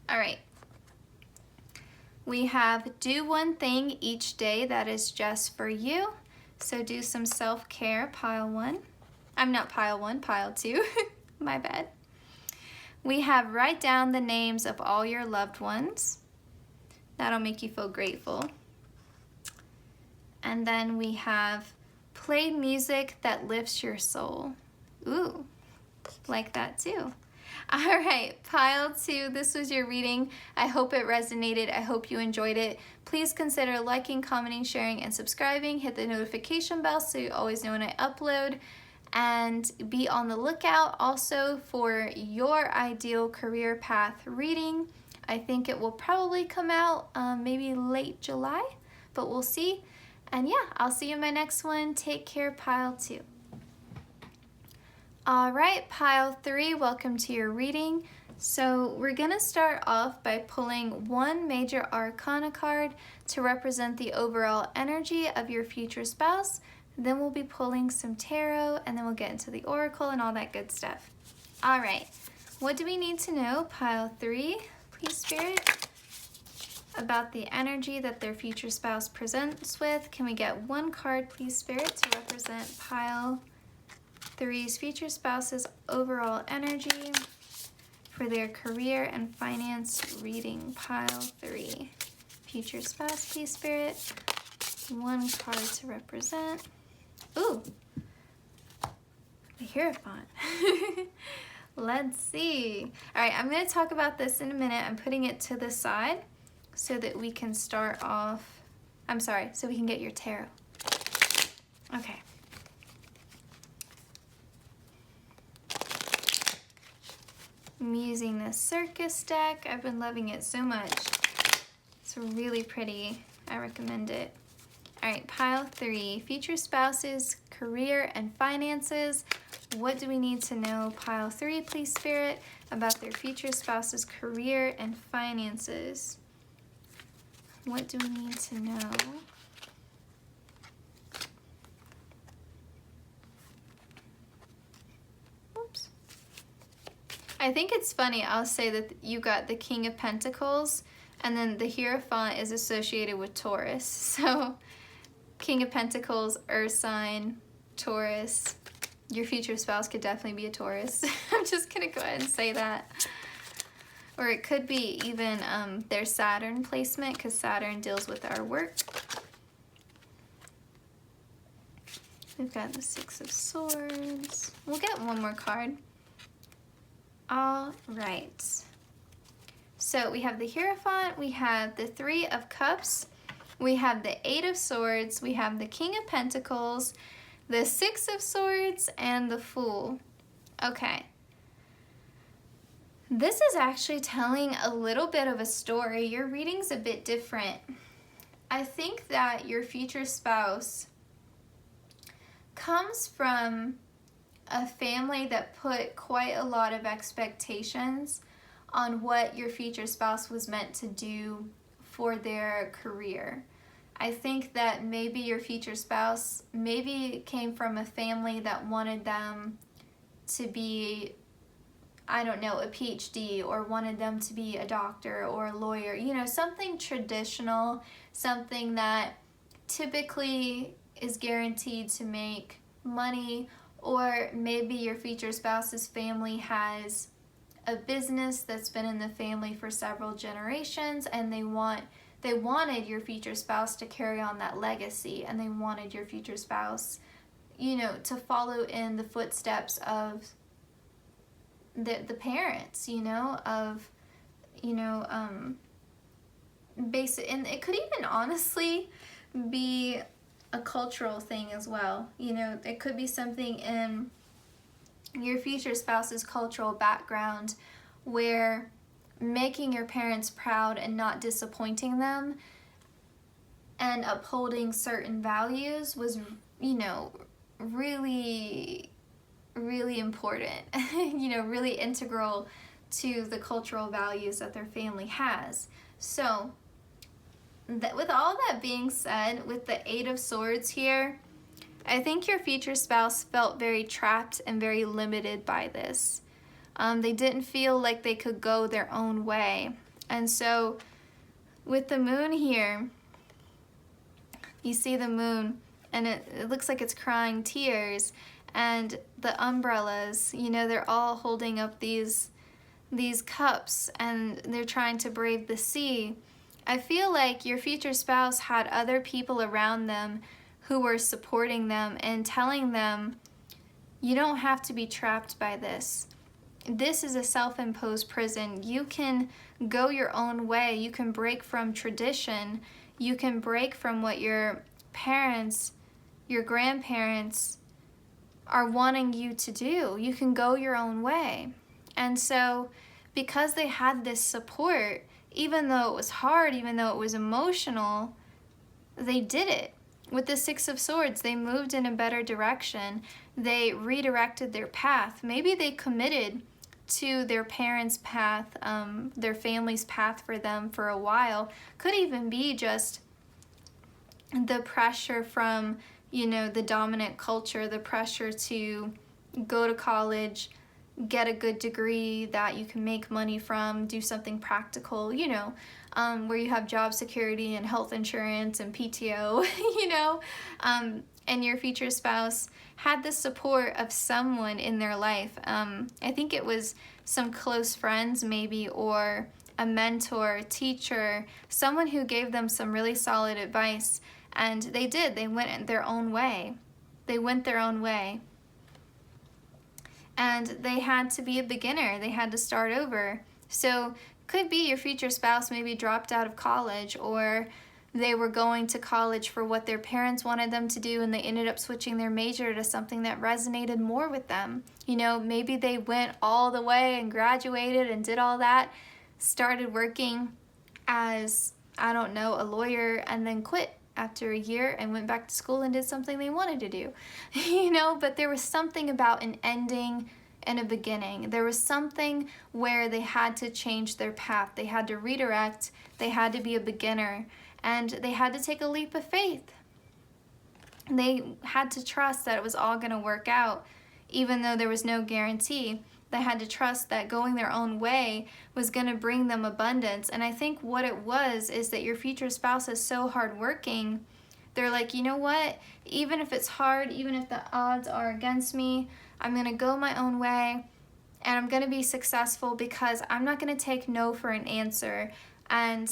All right. We have do one thing each day that is just for you. So do some self-care, pile 1. I'm not pile 1, pile 2. My bad. We have write down the names of all your loved ones. That'll make you feel grateful. And then we have play music that lifts your soul. Ooh, like that too. All right, pile 2, this was your reading. I hope it resonated. I hope you enjoyed it. Please consider liking, commenting, sharing, and subscribing. Hit the notification bell so you always know when I upload. And be on the lookout also for your ideal career path reading. I think it will probably come out maybe late July, but we'll see. And yeah, I'll see you in my next one. Take care, pile 2. All right, pile 3, welcome to your reading. So we're gonna start off by pulling one major arcana card to represent the overall energy of your future spouse. Then we'll be pulling some tarot, and then we'll get into the oracle and all that good stuff. All right, what do we need to know, pile 3, please, Spirit, about the energy that their future spouse presents with? Can we get one card, please, Spirit, to represent pile 3's future spouse's overall energy for their career and finance reading? Pile 3, future spouse, please, Spirit. One card to represent. Ooh, the Hierophant. Let's see. All right, I'm going to talk about this in a minute. I'm putting it to the side so that we can start off. I'm sorry, so we can get your tarot. Okay. I'm using this circus deck. I've been loving it so much. It's really pretty. I recommend it. All right, pile 3, future spouses, career and finances. What do we need to know, pile 3, please, Spirit, about their future spouse's career and finances? What do we need to know? Oops. I think it's funny, I'll say that you got the King of Pentacles, and then the Hierophant is associated with Taurus. So King of Pentacles, Earth sign, Taurus. Your future spouse could definitely be a Taurus. I'm just gonna go ahead and say that. Or it could be even their Saturn placement, because Saturn deals with our work. We've got the 6 of Swords. We'll get one more card. All right. So we have the Hierophant, we have the 3 of Cups, we have the 8 of Swords, we have the King of Pentacles, the 6 of Swords, and the Fool. Okay. This is actually telling a little bit of a story. Your reading's a bit different. I think that your future spouse comes from a family that put quite a lot of expectations on what your future spouse was meant to do for their career. I think that maybe your future spouse maybe came from a family that wanted them to be, I don't know, a PhD, or wanted them to be a doctor or a lawyer, you know, something traditional, something that typically is guaranteed to make money. Or maybe your future spouse's family has a business that's been in the family for several generations, and they wanted your future spouse to carry on that legacy, and they wanted your future spouse, you know, to follow in the footsteps of the parents, you know, of, you know, basic, and it could even honestly be a cultural thing as well. You know, it could be something in your future spouse's cultural background where making your parents proud and not disappointing them and upholding certain values was, you know, really, really important, you know, really integral to the cultural values that their family has. So, with all that being said, with the Eight of Swords here, I think your future spouse felt very trapped and very limited by this. They didn't feel like they could go their own way. And so, with the moon here, you see the moon, and it looks like it's crying tears, and the umbrellas, you know, they're all holding up these cups, and they're trying to brave the sea. I feel like your future spouse had other people around them who were supporting them and telling them, you don't have to be trapped by this. This is a self-imposed prison. You can go your own way. You can break from tradition. You can break from what your parents, your grandparents are wanting you to do. You can go your own way. And so, because they had this support, even though it was hard, even though it was emotional, they did it. With the Six of Swords, they moved in a better direction. They redirected their path. Maybe they committed to their parents' path, their family's path for them for a while. Could even be just the pressure from, you know, the dominant culture, the pressure to go to college, get a good degree that you can make money from, do something practical, you know, where you have job security and health insurance and PTO, you know, and your future spouse had the support of someone in their life. I think it was some close friends maybe, or a mentor, teacher, someone who gave them some really solid advice, and they went their own way. They went their own way. And they had to be a beginner. They had to start over. So could be your future spouse maybe dropped out of college, or they were going to college for what their parents wanted them to do, and they ended up switching their major to something that resonated more with them. You know, maybe they went all the way and graduated and did all that, started working as, I don't know, a lawyer, and then quit after a year and went back to school and did something they wanted to do, you know, but there was something about an ending and a beginning. There was something where they had to change their path. They had to redirect. They had to be a beginner, and they had to take a leap of faith. They had to trust that it was all going to work out, even though there was no guarantee. They had to trust that going their own way was going to bring them abundance. And I think what it was is that your future spouse is so hardworking. They're like, you know what? Even if it's hard, even if the odds are against me, I'm going to go my own way, and I'm going to be successful because I'm not going to take no for an answer. And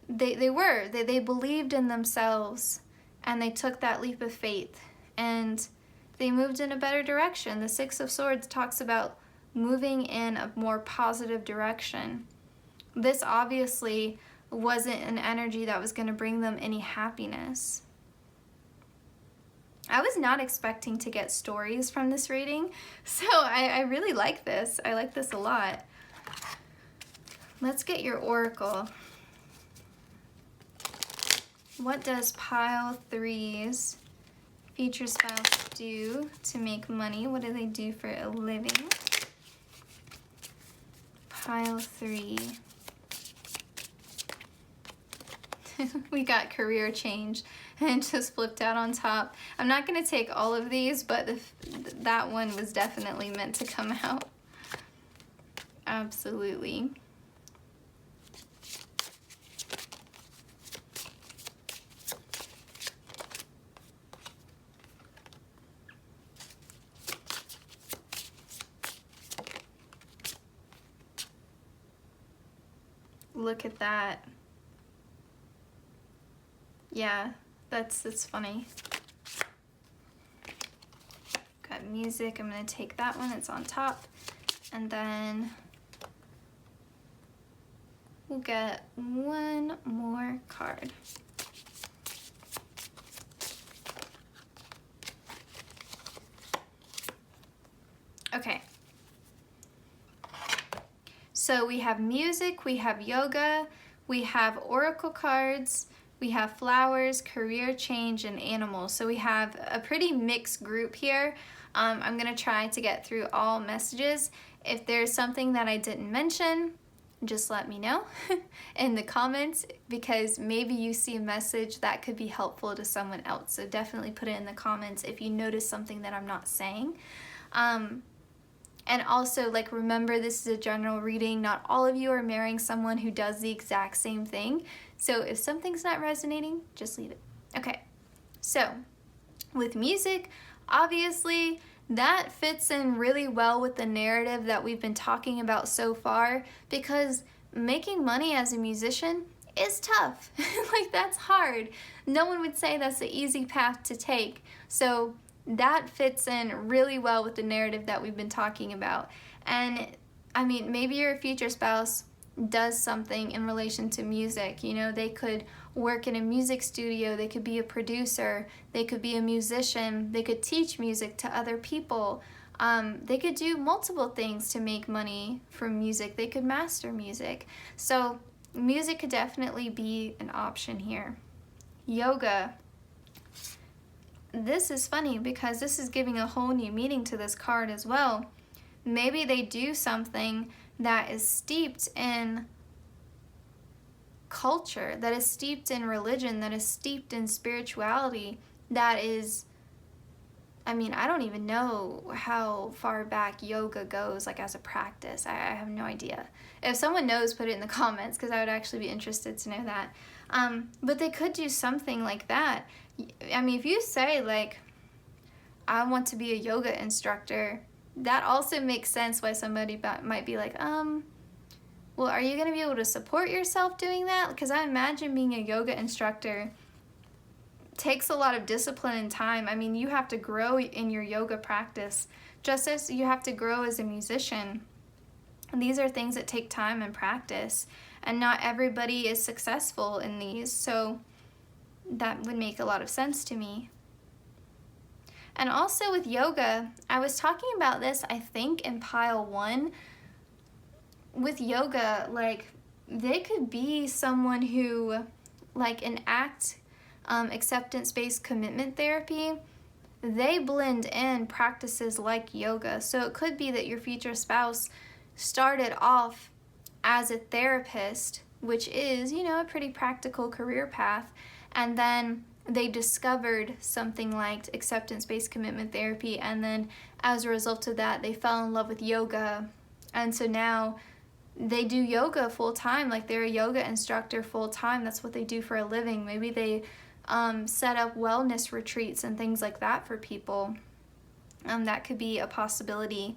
they believed in themselves, and they took that leap of faith, and they moved in a better direction. The Six of Swords talks about moving in a more positive direction. This obviously wasn't an energy that was going to bring them any happiness. I was not expecting to get stories from this reading, so I really like this. I like this a lot. Let's get your oracle. What does pile 3's future spouse do to make money? What do they do for a living? Pile 3. We got career change and just flipped out on top. I'm not going to take all of these, but that one was definitely meant to come out. Absolutely. Look at that. Yeah, that's funny. Got music. I'm going to take that one. It's on top. And then we'll get one more card. Okay. So we have music, we have yoga, we have oracle cards, we have flowers, career change, and animals. So we have a pretty mixed group here. I'm gonna try to get through all messages. If there's something that I didn't mention, just let me know in the comments, because maybe you see a message that could be helpful to someone else. So definitely put it in the comments if you notice something that I'm not saying. And also, like, remember, this is a general reading. Not all of you are marrying someone who does the exact same thing. So if something's not resonating, just leave it. Okay, so with music, obviously, that fits in really well with the narrative that we've been talking about so far, because making money as a musician is tough. Like, that's hard. No one would say that's the easy path to take. So that fits in really well with the narrative that we've been talking about. And I mean, maybe your future spouse does something in relation to music. You know, they could work in a music studio, they could be a producer, they could be a musician, they could teach music to other people. They could do multiple things to make money from music. They could master music. So music could definitely be an option here. Yoga. This is funny because this is giving a whole new meaning to this card as well. Maybe they do something that is steeped in culture, that is steeped in religion, that is steeped in spirituality, that is, I mean, I don't even know how far back yoga goes, like, as a practice. I have no idea. If someone knows, put it in the comments, because I would actually be interested to know that. But they could do something like that. I mean, if you say, like, I want to be a yoga instructor, that also makes sense why somebody might be like, well, are you going to be able to support yourself doing that? Because I imagine being a yoga instructor takes a lot of discipline and time. I mean, you have to grow in your yoga practice, just as you have to grow as a musician. And these are things that take time and practice, and not everybody is successful in these, so that would make a lot of sense to me. And also with yoga, I was talking about this, I think, in pile 1. With yoga, like, they could be someone who, like, in acceptance-based commitment therapy, they blend in practices like yoga. So it could be that your future spouse started off as a therapist, which is, you know, a pretty practical career path, and then they discovered something like acceptance-based commitment therapy, and then as a result of that, they fell in love with yoga, and so now they do yoga full-time, like they're a yoga instructor full-time. That's what they do for a living. Maybe they set up wellness retreats and things like that for people. That could be a possibility.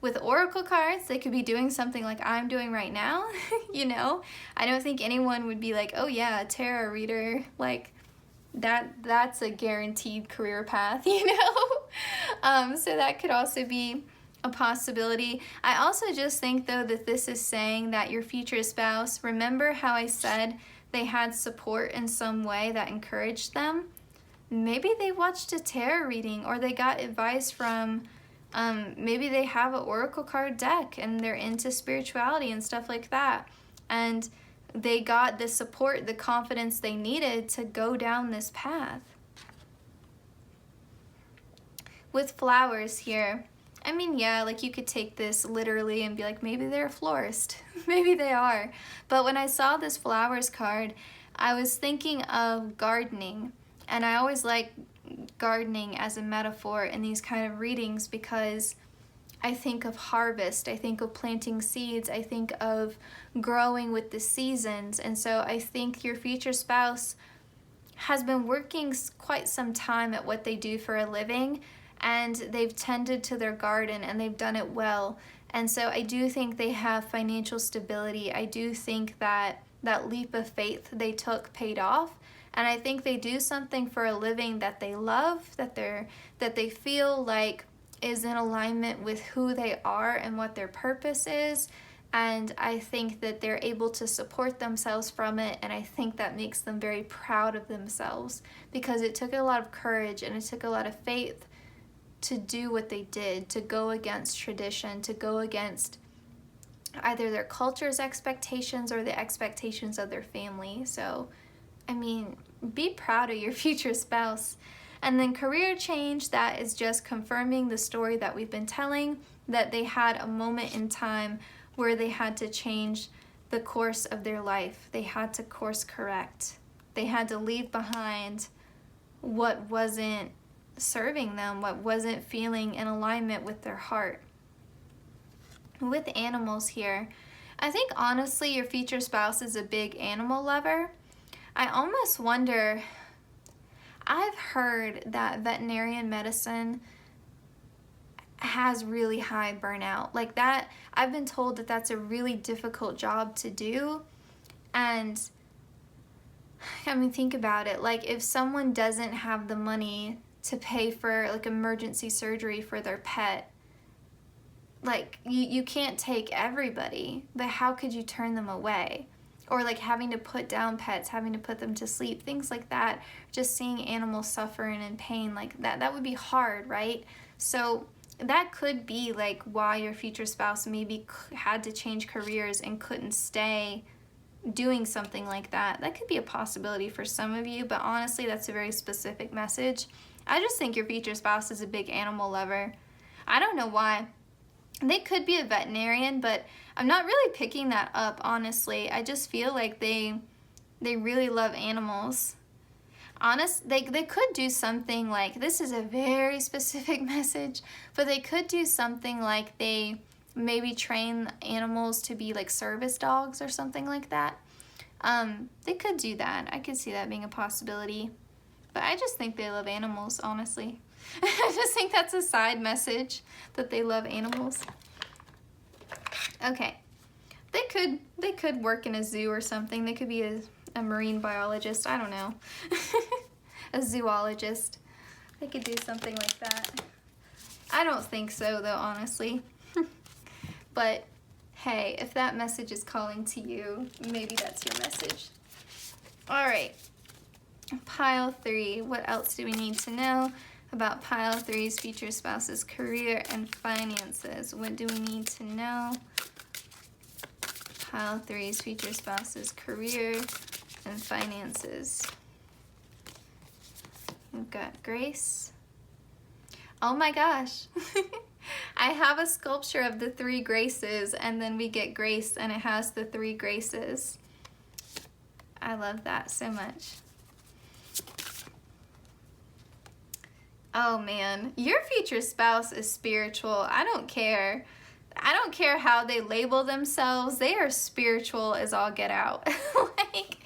With oracle cards, they could be doing something like I'm doing right now. You know, I don't think anyone would be like, oh yeah, a tarot reader, like that's a guaranteed career path, you know. So that could also be a possibility. I also just think, though, that this is saying that your future spouse, remember how I said they had support in some way that encouraged them? Maybe they watched a tarot reading, or they got advice from, maybe they have an oracle card deck and they're into spirituality and stuff like that. And they got the support, the confidence they needed to go down this path. With flowers here, I mean, yeah, like, you could take this literally and be like, maybe they're a florist. Maybe they are. But when I saw this flowers card, I was thinking of gardening. And I always like gardening as a metaphor in these kind of readings, because I think of harvest, I think of planting seeds, I think of growing with the seasons. And so I think your future spouse has been working quite some time at what they do for a living, and they've tended to their garden and they've done it well. And so I do think they have financial stability. I do think that that leap of faith they took paid off. And I think they do something for a living that they love, that they feel like is in alignment with who they are and what their purpose is. And I think that they're able to support themselves from it, and I think that makes them very proud of themselves, because it took a lot of courage and it took a lot of faith to do what they did, to go against tradition, to go against either their culture's expectations or the expectations of their family. So, I mean, be proud of your future spouse. And then career change, that is just confirming the story that we've been telling, that they had a moment in time where they had to change the course of their life. They had to course correct. They had to leave behind what wasn't serving them, what wasn't feeling in alignment with their heart. With animals here, I think honestly your future spouse is a big animal lover. I almost wonder, I've heard that veterinarian medicine has really high burnout. Like that, I've been told that that's a really difficult job to do. And I mean, think about it. Like if someone doesn't have the money to pay for like emergency surgery for their pet, like you can't take everybody, but how could you turn them away? Or like having to put down pets, having to put them to sleep, things like that. Just seeing animals suffer and in pain like that would be hard, right? So that could be like why your future spouse maybe had to change careers and couldn't stay doing something like that. That could be a possibility for some of you, but honestly, that's a very specific message. I just think your future spouse is a big animal lover. I don't know why. They could be a veterinarian, but I'm not really picking that up, honestly. I just feel like they really love animals. They could do something like, this is a very specific message, but they could do something like they maybe train animals to be like service dogs or something like that. They could do that. I could see that being a possibility. But I just think they love animals, honestly. I just think that's a side message, that they love animals. Okay. They could work in a zoo or something. They could be a marine biologist. I don't know. A zoologist. They could do something like that. I don't think so, though, honestly. But hey, if that message is calling to you, maybe that's your message. All right. Pile 3. What else do we need to know about Pile 3's future spouse's career and finances? What do we need to know? Pile 3's future spouse's career and finances. We've got Grace. Oh my gosh. I have a sculpture of the 3 Graces, and then we get Grace, and it has the 3 Graces. I love that so much. Oh man, your future spouse is spiritual. I don't care. I don't care how they label themselves. They are spiritual as all get out. Like,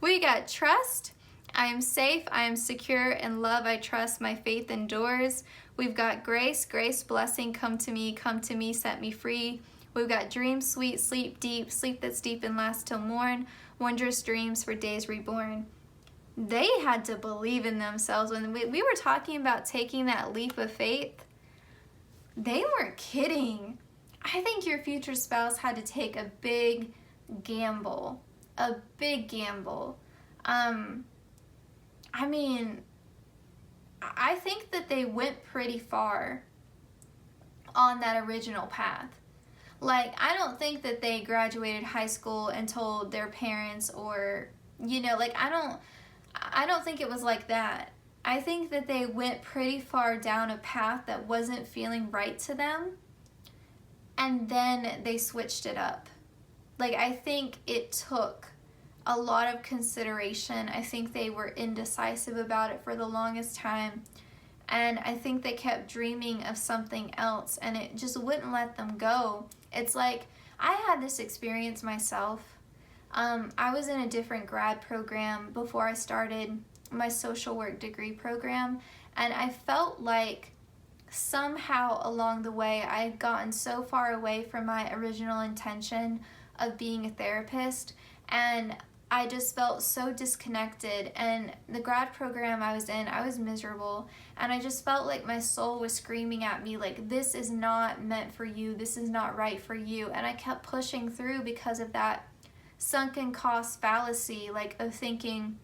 we got trust. I am safe. I am secure. In love, I trust. My faith endures. We've got grace. Grace, blessing, come to me, set me free. We've got dream, sweet, sleep deep, sleep that's deep and lasts till morn. Wondrous dreams for days reborn. They had to believe in themselves. When we were talking about taking that leap of faith, they weren't kidding. I think your future spouse had to take a big gamble. A big gamble. I mean, I think that they went pretty far on that original path. Like, I don't think that they graduated high school and told their parents, or, you know, like, I don't think it was like that. I think that they went pretty far down a path that wasn't feeling right to them, and then they switched it up. Like, I think it took a lot of consideration. I think they were indecisive about it for the longest time, and I think they kept dreaming of something else, and it just wouldn't let them go. It's like, I had this experience myself. I was in a different grad program before I started my social work degree program, and I felt like somehow along the way I had gotten so far away from my original intention of being a therapist, and I just felt so disconnected. And the grad program I was in, I was miserable, and I just felt like my soul was screaming at me like, this is not meant for you, this is not right for you. And I kept pushing through because of that sunken cost fallacy, like of thinking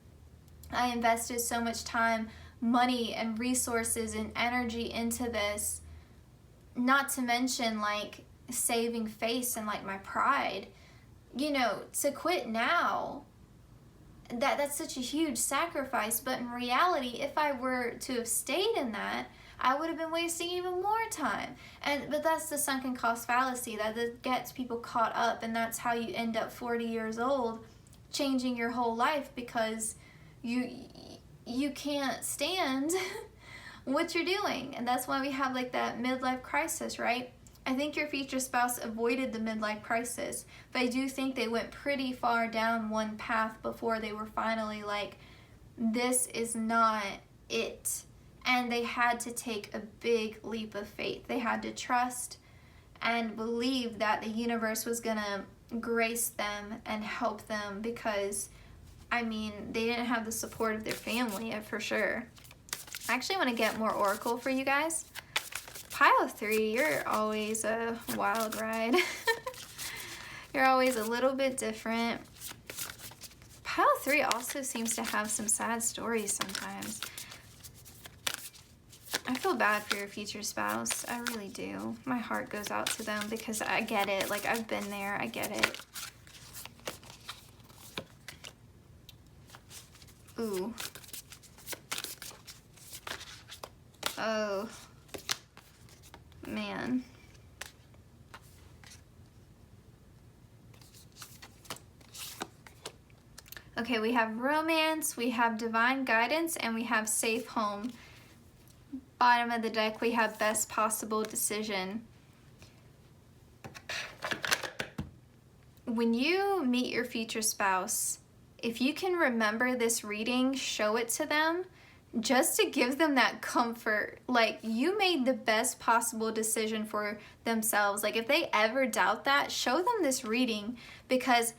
I invested so much time money and resources and energy into this, not to mention like saving face and like my pride, you know, to quit now, that's such a huge sacrifice. But in reality, if I were to have stayed in that, I would have been wasting even more time. But that's the sunken cost fallacy that gets people caught up, and that's how you end up 40 years old, changing your whole life because you can't stand what you're doing. And that's why we have like that midlife crisis, right? I think your future spouse avoided the midlife crisis, but I do think they went pretty far down one path before they were finally like, this is not it. And they had to take a big leap of faith. They had to trust and believe that the universe was gonna grace them and help them, because I mean, they didn't have the support of their family for sure. I actually want to get more oracle for you guys. Pile 3, you're always a wild ride. You're always a little bit different. Pile 3 also seems to have some sad stories sometimes. I feel bad for your future spouse. I really do. My heart goes out to them because I get it. Like, I've been there. I get it. Ooh. Oh. Man. Okay, we have romance, we have divine guidance, and we have safe home. Bottom of the deck, we have best possible decision. When you meet your future spouse, if you can remember this reading, show it to them, just to give them that comfort. Like, you made the best possible decision for themselves. Like, if they ever doubt that, show them this reading, because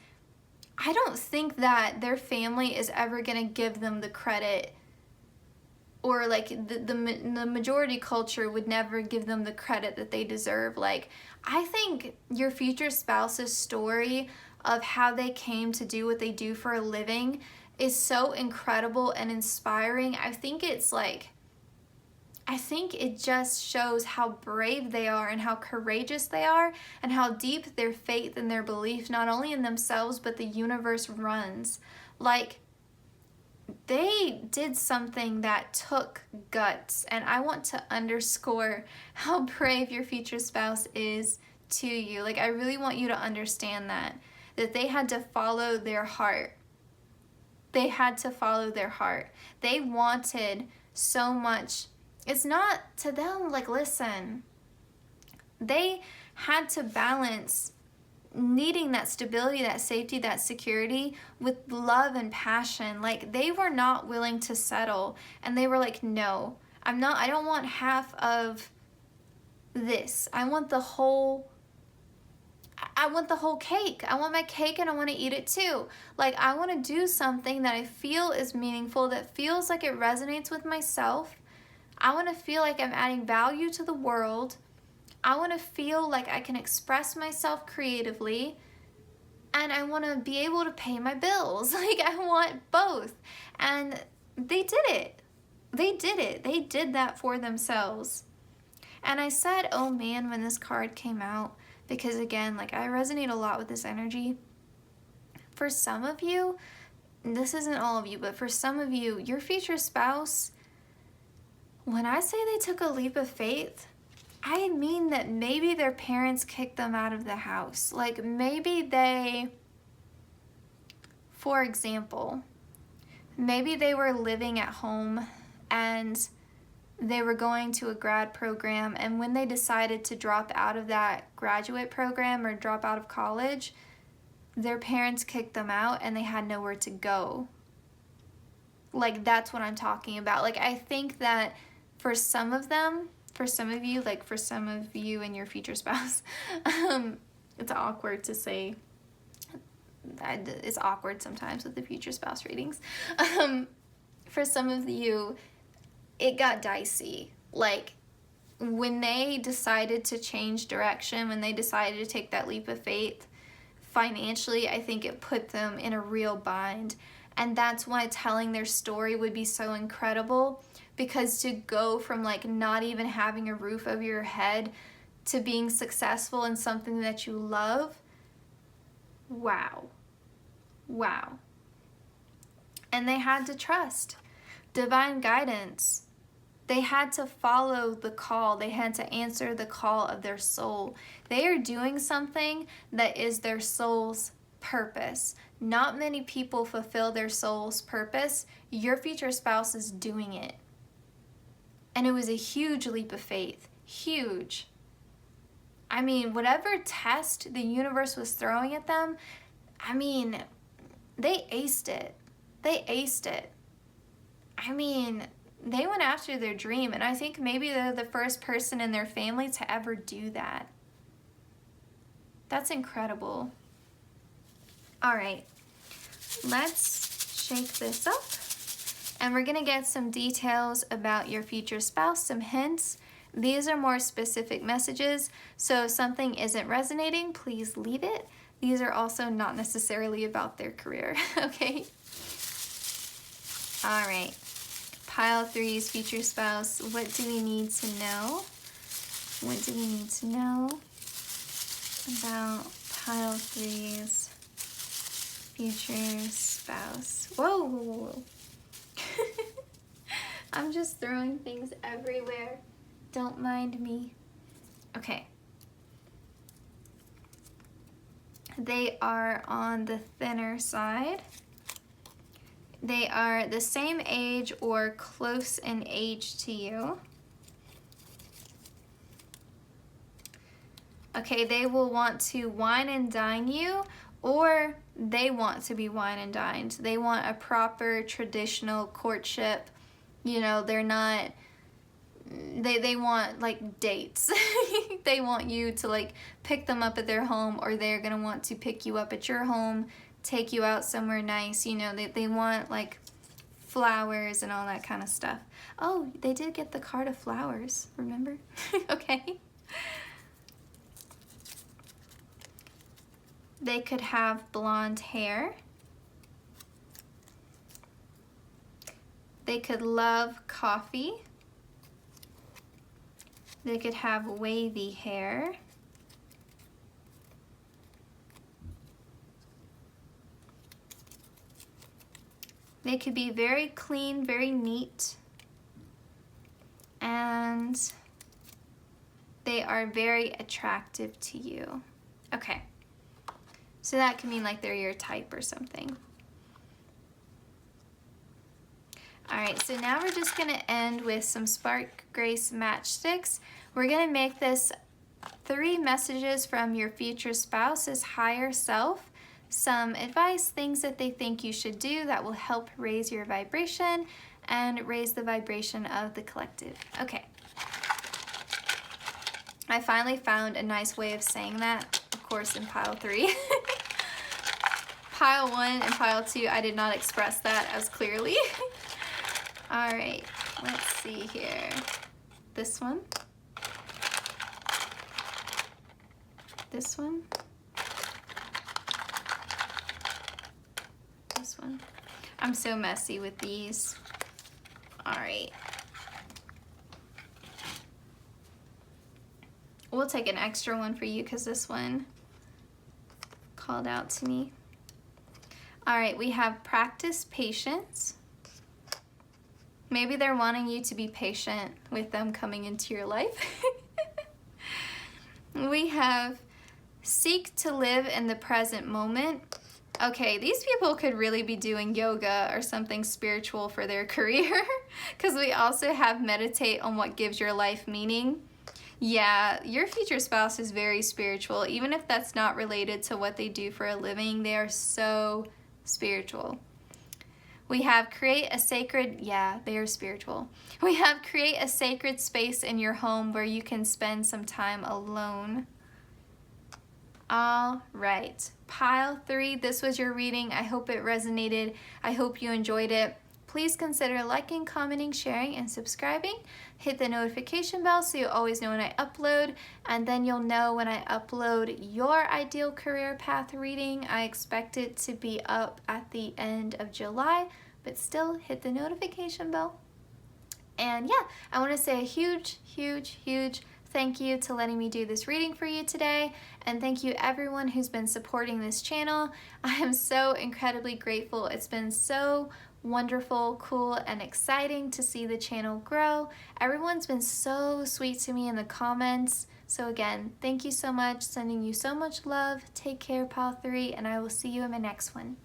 I don't think that their family is ever going to give them the credit, or like the majority culture would never give them the credit that they deserve. Like, I think your future spouse's story of how they came to do what they do for a living is so incredible and inspiring. I think it just shows how brave they are and how courageous they are and how deep their faith and their belief, not only in themselves, but the universe runs. Like, they did something that took guts, and I want to underscore how brave your future spouse is to you. Like, I really want you to understand that they had to follow their heart. They had to follow their heart. They wanted so much. It's not to them, like, listen, they had to balance needing that stability, that safety, that security with love and passion. Like, they were not willing to settle, and they were like, no, I don't want half of this. I want the whole cake. I want my cake, and I want to eat it too. Like, I want to do something that I feel is meaningful, that feels like it resonates with myself. I want to feel like I'm adding value to the world. I want to feel like I can express myself creatively, and I want to be able to pay my bills. Like, I want both. And they did it. They did it. They did that for themselves. And I said, oh man, when this card came out, because again, like, I resonate a lot with this energy. For some of you, this isn't all of you, but for some of you, your future spouse, when I say they took a leap of faith, I mean that maybe their parents kicked them out of the house. Like, maybe they, for example, maybe they were living at home and they were going to a grad program, and when they decided to drop out of that graduate program or drop out of college, their parents kicked them out and they had nowhere to go. Like, that's what I'm talking about. Like, I think that for some of them, for some of you, like for some of you and your future spouse, it's awkward to say. It's awkward sometimes with the future spouse readings. For some of you, it got dicey. Like, when they decided to change direction, when they decided to take that leap of faith, financially, I think it put them in a real bind. And that's why telling their story would be so incredible, because to go from like not even having a roof over your head to being successful in something that you love, wow. Wow. And they had to trust divine guidance. They had to follow the call. They had to answer the call of their soul. They are doing something that is their soul's purpose. Not many people fulfill their soul's purpose. Your future spouse is doing it. And it was a huge leap of faith. Huge. I mean, whatever test the universe was throwing at them, I mean, they aced it. They aced it. I mean, they went after their dream, and I think maybe they're the first person in their family to ever do that. That's incredible. All right, let's shake this up, and we're gonna get some details about your future spouse, some hints. These are more specific messages, so if something isn't resonating, please leave it. These are also not necessarily about their career, okay? All right. Pile 3's future spouse. What do we need to know? What do we need to know about Pile 3's future spouse? Whoa, whoa, whoa, whoa. I'm just throwing things everywhere. Don't mind me. Okay. They are on the thinner side. They are the same age or close in age to you. Okay, they will want to wine and dine you, or they want to be wine and dined. They want a proper traditional courtship. You know, they're not, they want like dates. They want you to like pick them up at their home, or they're gonna want to pick you up at your home, take you out somewhere nice. You know, they want like flowers and all that kind of stuff. Oh, they did get the card of flowers, remember? Okay. They could have blonde hair. They could love coffee. They could have wavy hair. They could be very clean, very neat, and they are very attractive to you. Okay, so that can mean like they're your type or something. All right, so now we're just gonna end with some Spark Grace matchsticks. We're gonna make this 3 messages from your future spouse's higher self. Some advice, things that they think you should do that will help raise your vibration and raise the vibration of the collective. Okay. I finally found a nice way of saying that, of course, in pile 3. Pile 1 and pile 2, I did not express that as clearly. All right, let's see here. This one. This one. This one. I'm so messy with these. All right. We'll take an extra one for you because this one called out to me. All right, we have practice patience. Maybe they're wanting you to be patient with them coming into your life. We have seek to live in the present moment. Okay, these people could really be doing yoga or something spiritual for their career, because we also have meditate on what gives your life meaning. Yeah, your future spouse is very spiritual. Even if that's not related to what they do for a living, they are so spiritual. We have create a sacred, yeah, they are spiritual. We have create a sacred space in your home where you can spend some time alone. All right, pile 3, this was your reading. I hope it resonated. I hope you enjoyed it. Please consider liking, commenting, sharing, and subscribing. Hit the notification bell so you always know when I upload, and then you'll know when I upload your ideal career path reading. I expect it to be up at the end of July, but still hit the notification bell. And yeah, I want to say a huge, huge, huge thank you to letting me do this reading for you today, and thank you everyone who's been supporting this channel. I am so incredibly grateful. It's been so wonderful, cool, and exciting to see the channel grow. Everyone's been so sweet to me in the comments. So again, thank you so much, sending you so much love. Take care, Pile 3, and I will see you in my next one.